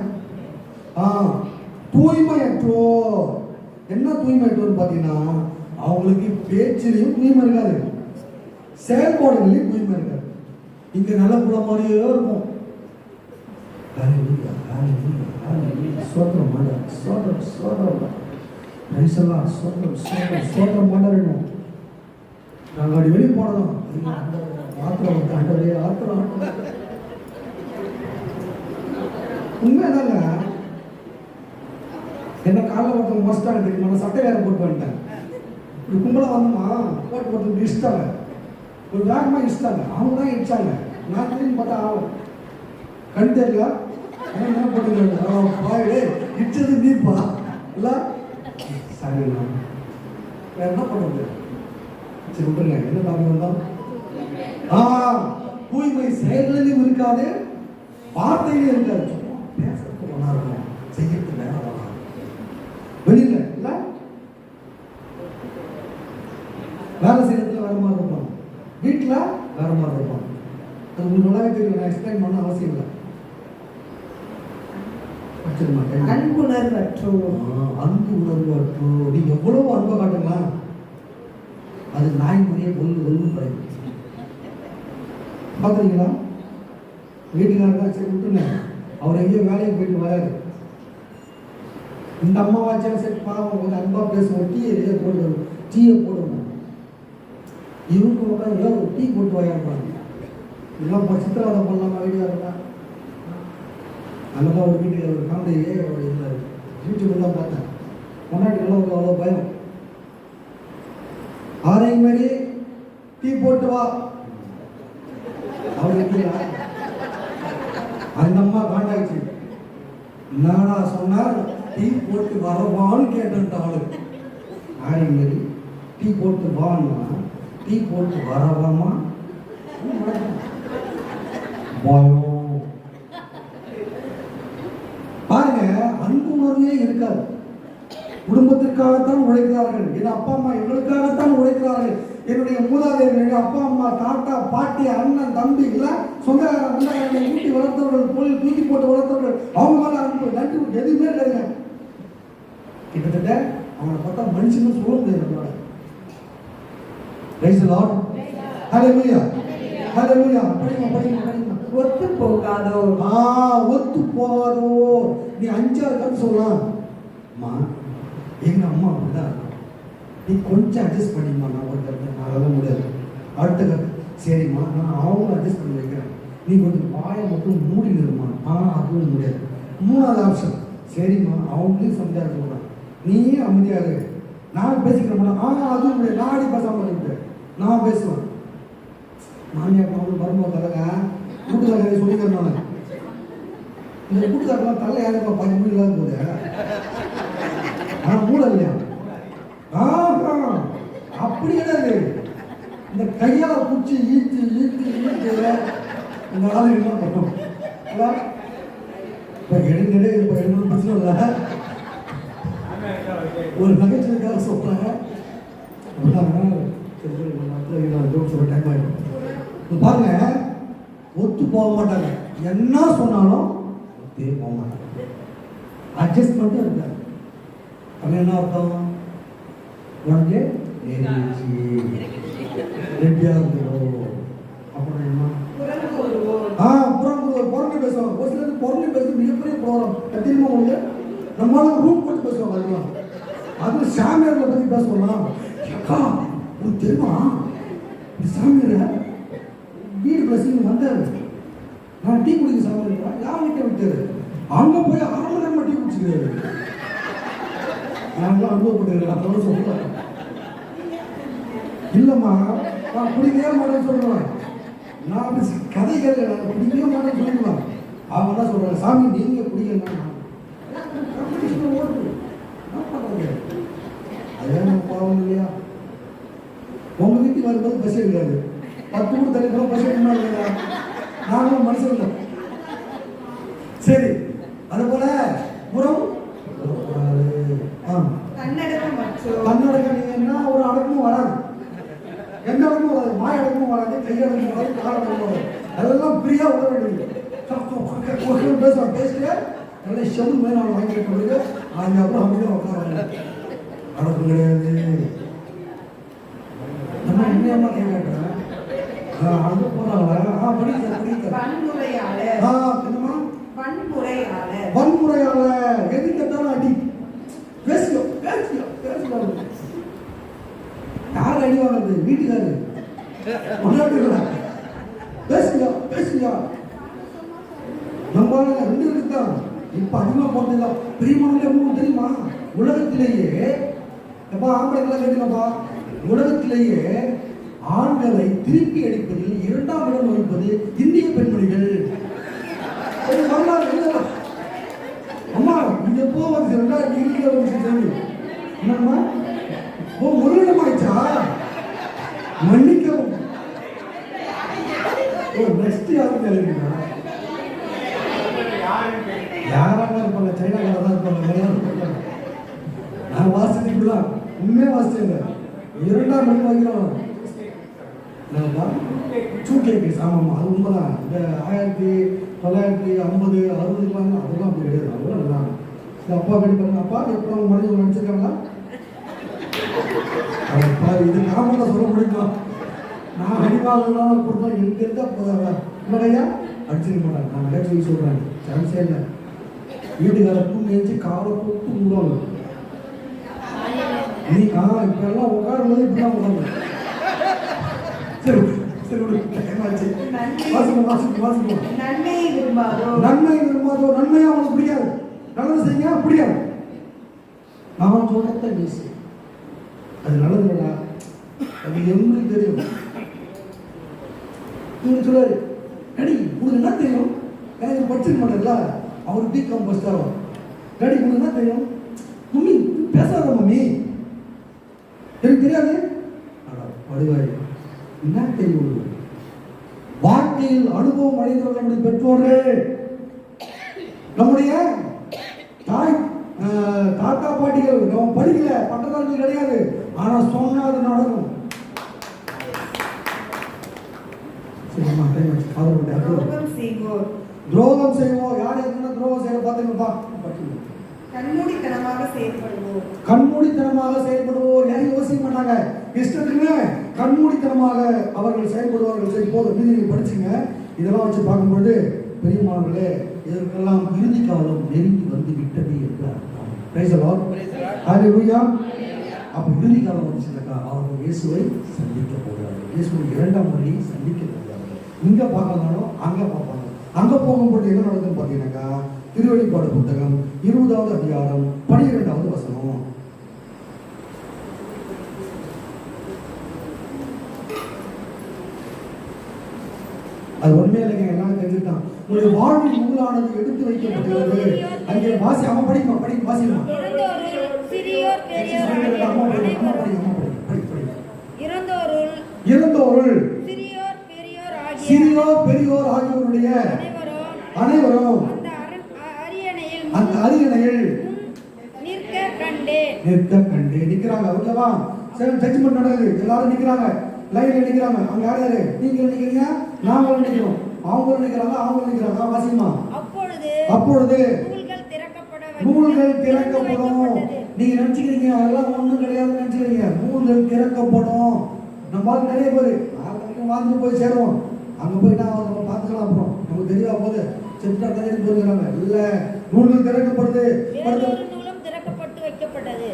தூய்மையற்றோர். என்ன தூய்மையற்றோர்னு பார்த்தீங்கன்னா அவங்களுக்கு பேச்சிலையும் தூய்மை இருக்காது, செயல்பாடுகளையும் தூய்மை இருக்காது. இங்க நல்ல புள்ள மாதிரியே இருக்கும். சோத்திரம் மாட சோத்திரம் சோத்திரம் நைசெல்லாம் சோத்திரம் சோத்திரம் சோத்திரம் மாட வேணும். நாங்கள் அப்படி வெளியே போனோம் ஆத்திரம் ஆண்டவரே ஆத்திரம் உண்மை தாங்க. என்ன காலைல ஒருத்தவங்க மஸ்டாங்க தெரியுமா, நான் சட்டை வேற போட்டு வந்துட்டேன். இப்படி கும்பலாக வந்தோமா போட்டு போட்டு இஷ்டாங்க, ஒரு வேகமாக இஷ்டாங்க, அவங்க தான் இடிச்சாங்க. நான் திரும்பி பார்த்தா ஆகும் கண் தெரியல என்ன போட்டு பாயிடு இடிச்சது நீப்பா இல்லை சரிண்ணா வேற என்ன பண்ணுறது? சரி விட்டுருங்க. என்ன டாபிக் வந்தோம்? தூய்மை செயல்களிலும் இருக்காது, வார்த்தையிலும் இருக்காது. பேசுறதுக்கு ஒன்றா இருக்கும், செய்யறதுக்கு வேற வரலாம் வெளியில இல்லை, வேலை செய்யறதுல வேற மாதிரி இருப்பான், வீட்டில் வேற மாதிரி இருப்பான். அது உங்களுக்கு நல்லாவே தெரியும், நான் எக்ஸ்பிளைன் பண்ண அவசியம் இல்லை. வச்சிட மாட்டேன். அன்புணர்வற்றோர். அன்பு உணர்வற்றோர். நீங்க எவ்வளவு அன்பை காட்டுங்களா, அது நாய் முறையே ஒன்று பயம். பார்க்குறீங்களா? வீட்டுக்காரங்க சரி விட்டுங்க, அவர் எங்கேயோ வேலைக்கு போயிட்டு வராரு. இந்த அம்மா வாச்சாலும் சரி பாவம் கொஞ்சம் அன்பா பேசுவோம், டீயை போடுவோம், டீயை போடுவோம். இவங்க உட்காந்து ஒரு டீ போட்டு வாயாடுறாங்க. இதெல்லாம் சித்திரவதை பண்ணலாமா வீட்டுக்காரங்க? அங்கதான் ஒரு வீட்டுக்கு ஒரு காமெடியே இருந்தார். யூடியூப்ல தான் பார்த்தேன். கொண்டாட்டிகளாம் அவ்வளோ பயம். 6 மணி டீ போட்டு வா. அவர் இருக்கீங்களா? அந்த அம்மா காண்டாச்சு. என்னடா சொன்னார், டீ போட்டு வரவான்னு கேட்டேன். ஆளு 6 மணி டீ போட்டு வான்னா டீ போட்டு வரவாமா? பயம். பாருங்க, அன்பு உணர்வே இருக்காது. குடும்பத்திற்காகத்தான் உழைக்கிறார்கள். என் அப்பா அம்மா எங்களுக்காகத்தான் உழைக்கிறார்கள். என்னுடைய மூதாதையர்கள், அப்பா அம்மா, தாத்தா, பாட்டி, அண்ணன், தம்பி எல்லாம் சொந்தக்காரங்களை ஊட்டி வளர்த்தவர்கள், போய் தூக்கி போட்டு வளர்த்தவர்கள். அவங்க மேல அன்பு நன்றி எதுவுமே இல்லைங்க. கிட்டத்தட்ட அவனை பார்த்தா மனுஷன்னு சொல்ல முடியாது நம்மளோட. Praise the Lord. Hallelujah. Hallelujah. படிங்க. ஒத்து போகாதோ. ஒத்து போகாதோ. நீ 5ஆவது கருத்து சொல்லலாம். அம்மா எங்க அம்மா அப்படிதான் இருக்கும், நீ கொஞ்சம் அட்ஜஸ்ட் பண்ணிம்மா. நான் ஒரு கருத்து அதெல்லாம் முடியாது. அடுத்த கருத்து, சரிம்மா நான் அவங்களும் அட்ஜஸ்ட் பண்ணி வைக்கிறேன், நீ கொஞ்சம் வாயை மட்டும் மூடி நிறுமா. அதுவும் முடியாது. 3வது ஆப்ஷன், சரிம்மா அவங்களையும் சமையாக சொல்கிறேன், நீயே அமைதியாக நான் பேசிக்கிற மாட்டேன். அதுவும் முடியாது. நான் அடி பேசாம பண்ணிவிட்டேன், நான் பேசுவேன். மாமியார் மாமன் மருமக கதைங்க கூட்டுக்கார கதையை சொல்லிக்கிறேன். நான் இந்த கூட்டுக்காரெல்லாம் தலை யாருப்பா 5 மணி இல்லாத போது மூட இல்லையா? அப்படி கிடையாது. இந்த கையால பூச்சி ஈட்டு இந்த ஆளு என்ன பண்ணும்? இப்போ எடுங்கடே இப்போ எடுக்கணும் பிரச்சனை இல்லை. ஒரு நகைச்சுவைக்காக சொல்றாங்க. சொல்ற டைம் ஆயிடும். பாருங்க, ஒத்து போக மாட்டாங்க. என்ன சொன்னாலும் ஒத்தே போக மாட்டாங்க. அட்ஜஸ்ட்மெண்ட்டும் இருக்காது. அது என்ன அர்த்தம்? உடனே ரெடியா இருந்தோம். அப்புறம் என்ன? புறம்பு பேசுவாங்க. ஒரு சிலர் புறம்பு பேசுறது மிகப்பெரிய ப்ரோக்ராம். தெரியுமா உங்களுக்கு? நம்மளால ரூம் போட்டு பேசுவாங்க. அதெல்லாம் அது சாமியார்களை பத்தி பேசலாம். அக்கா உங்களுக்கு தெரியுமா, இந்த சாமியார வீடு பிளஸிங் வந்தாரு, நான் டீ குடிக்க சாமியார் யார் வீட்டை விட்டாரு, அங்க போய் 1/2 மணி நேரமா டீ குடிச்சுக்கிறாரு. நாங்களாம் அனுபவப்பட்டிருக்கேன். அதெல்லாம் சொல்லுவேன். இல்லைம்மா நான் குடிக்கவே மாட்டேன்னு சொல்லுவேன். நான் கதை கேட்க நான் குடிக்கவே மாட்டேன்னு சொல்லிடுவேன். அவங்க என்ன சொல்றாங்க, சாமி நீங்க குடிக்கணும். அதெல்லாம் பாவம் இல்லையா? உங்க வீட்டுக்கு வரும்போது பஸ் இருக்காது, 10 ஊர் தள்ளி போக பஸ் எடுக்கணும் இல்லையா? நாங்களும் மனுஷன் இல்லை. சரி, அது போல புறம் கண்ணடக்கம் நீங்க என்ன ஒரு அடக்கமும் வராது, எந்த அடக்கமும் வராது, மாய அடக்கமும் வராது, கையடக்கமும் வராது, காலடக்கமும் வராது. அதெல்லாம் ஃப்ரீயா உதவ வேண்டியது. பேசுவாங்க, பேசிட்டு நல்ல செவல் மேலே அவனை வாங்கி கொடுத்து அதுக்கப்புறம் அப்படியே உட்கார அடக்கம் கிடையாது. நம்ம என்னமா கேட்கிறேன் அங்க போறாங்களா? வன்முறையாளர் எது கேட்டாலும் அடி. பேசிக்கோ. யார் அடி வாங்குறது? வீட்டுக்காரு பேசுங்க. நம்ம 2 இருக்குதான். இப்ப அதிகமா போட்டதுதான் பிரியமானவர்களே. உங்களுக்கு தெரியுமா, உலகத்திலேயே எப்பா ஆம்பளைங்களா கேட்டுக்கப்பா, உலகத்திலேயே ஆண்களை திருப்பி அடிப்பதில் 2ஆம் இடம் வகிப்பது இந்திய பெண்மணிகள். அம்மா இங்க போவது 2020 என்னம்மா ஒரு இடம் ஆயிடுச்சா? மன்னிக்கவும். நெக்ஸ்ட் யாரும் தெரியுங்களா? யாராக இருப்பாங்க? சைனாக்கார தான் இருப்பாங்க. நான் வாசிக்கலாம், உண்மையா வாசிச்சேங்க. 2ஆம் இடம் வகிக்கிறோம். ஆமாம்மா, அது உண்மைதான். இந்த 1950, 60 அதெல்லாம் அப்படி கிடையாது. அதெல்லாம் நல்லா இந்த அப்பா வீடு பாருங்க. அப்பா எப்படி அவங்க மனைவி நினச்சிருக்காங்களா? அப்பா இது நாம சொல்ல முடியுமா? நான் அடிவாளெல்லாம் கொடுத்தா எங்க இருந்தா போதாவா இல்லையா அடிச்சிருக்க மாட்டாங்க. நான் நிறைய சொல்லி சொல்றேன், சான்ஸே இல்லை. வீட்டுக்கார தூங்கி எழுச்சி காலை போட்டு விடுவாங்க. நீ இப்ப எல்லாம் உட்காரும்போது இப்படிதான் உட்காந்து. சரி சரி ஏமாச்சு. வாசிக்கும் வாசிக்கும் வாசிக்கும். நன்மையை விரும்பாதோ, நன்மை விரும்பாதோ, நன்மையா அவனுக்கு பிடிக்காது. நல்லது செய்ய பிடிக்காது. நான் சொல்றத பேசு, அது நல்லதுடா, அது எங்களுக்கு தெரியும். நீங்க சொல்லாரு டேடி உனக்கு என்ன தெரியும்? எனக்கு படிச்சிருக்க மாட்டேன்ல. அவர் பிகாம் படிச்சாரோ. டேடி உனக்கு என்ன தெரியும்? மம்மி பேசாத மம்மி, எனக்கு தெரியாது. படுவாய் என்ன தெரியும்? வாழ்க்கையில் அனுபவம் அடைந்தவர்கள் நம்முடைய பெற்றோர்கள், நம்முடைய தாய் தாத்தா பாட்டிகள். நம்ம படிக்கல, பட்டதாரி கிடையாது, ஆனா சொன்னா அது நடக்கும். துரோகம் செய்வோம். யார் என்ன துரோகம் செய்ய பார்த்தீங்கப்பா? கண்மூடித்தனமாக செயல்படுவோம். கண்மூடித்தனமாக செயல்படுவோர் யாரும் யோசிக்க மாட்டாங்க. இஷ்டத்துக்கு கண்மூடித்தனமாக அவர்கள் செயல்படுவார்கள். சரி போதும், நீங்க படிச்சுங்க. இதெல்லாம் வச்சு பார்க்கும்போது பெரியமானவர்களே, இதற்கெல்லாம் இறுதி காலம் நெருங்கி வந்து விட்டது என்று அர்த்தம். Praise the Lord. ஹalleluya. அப்ப இறுதி காலம் வந்துச்சுனாக்கா அவர்கள் இயேசுவை சந்திக்க போகிறார்கள். இயேசுவை இரண்டாம் முறை சந்திக்க போகிறார்கள். இங்க பார்க்கறதாலும் அங்க பார்ப்பாங்க. அங்க போகும்போது என்ன நடக்குதுன்னு பார்த்தீங்கன்னாக்கா, திருவெளிப்பாடு புத்தகம் 20வது அதிகாரம் 12வது வசனம். அது உண்மையிலேங்க எல்லாம் தெரிஞ்சுட்டான். உங்களுடைய வாழ்வில் நூலானது எடுத்து வைக்கப்பட்டுள்ளது. அங்கே வாசி அவன் படிக்கும் வாசிமா. இறந்தோருள் சிறியோர் பெரியோர் ஆகியோருடைய அனைவரும் அந்த அரியணையில் நிற்க கண்டே நிற்கிறாங்க. ஓகேவா? ஜட்ஜ்மெண்ட் நடக்குது. எல்லாரும் நிற்கிறாங்க, லைன்ல நிற்கிறாங்க. அங்க யார் யாரு? நீங்க நிற்கிறீங்க, நாங்களும் நிற்கிறோம். அவங்க நிற்கிறாங்க, அவங்க நிற்கிறாங்க. வாசிமா. அப்பொழுது நூல்கள் திறக்கப்படும். நீங்க நினைச்சுக்கிறீங்க அதெல்லாம் ஒண்ணும் கிடையாது நினைச்சுக்கிறீங்க. நூல்கள் திறக்கப்படும். நம்ம நிறைய பேர் வாழ்ந்து போய் சேருவோம். அங்க போயிட்டா நம்ம பார்த்துக்கலாம். அப்புறம் நமக்கு தெரியவா போது செப்டா தண்ணி போயிருக்கிறாங்க. இல்ல, நூல்கள் திறக்கப்படுது. திறக்கப்பட்டு வைக்கப்பட்டது,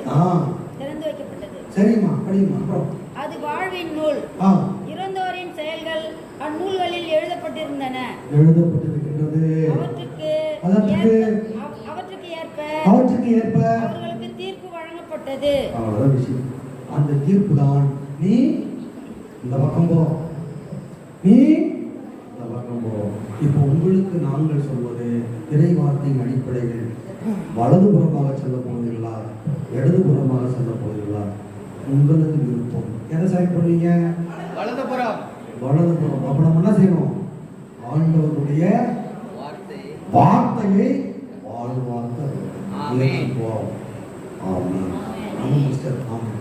திறந்து வைக்கப்பட்டது. சரிம்மா, படிமா. அப்புறம் அது வாழ்வின் நூல். இறந்தோரின் செயல்கள் அந்நூல்களில் எழுதப்பட்டிருந்தன. எழுதப்பட்டிருக்கின்றது. அவற்றுக்கு ஏற்ப அவர்களுக்கு தீர்ப்பு வழங்கப்பட்டது. அவ்வளவுதான் விஷயம். அந்த தீர்ப்பு தான் நீ இந்த பக்கம் போ, நீ இந்த பக்கம் போ. இப்போ உங்களுக்கு நாங்கள் சொல்வது இறைவார்த்தையின் அடிப்படையில் வலதுபுறமாக செல்ல போவீர்களா, இடதுபுறமாக செல்ல போவீர்களா? உங்களது விருப்பம். எதை செலக்ட் பண்ணுவீங்க? வலதுபுறம். அப்ப நம்ம என்ன செய்யணும்? ஆண்டவருடைய வார்த்தையை வாழ்வாக்க முயற்சிப்போம். ஆமென். ஆமென்.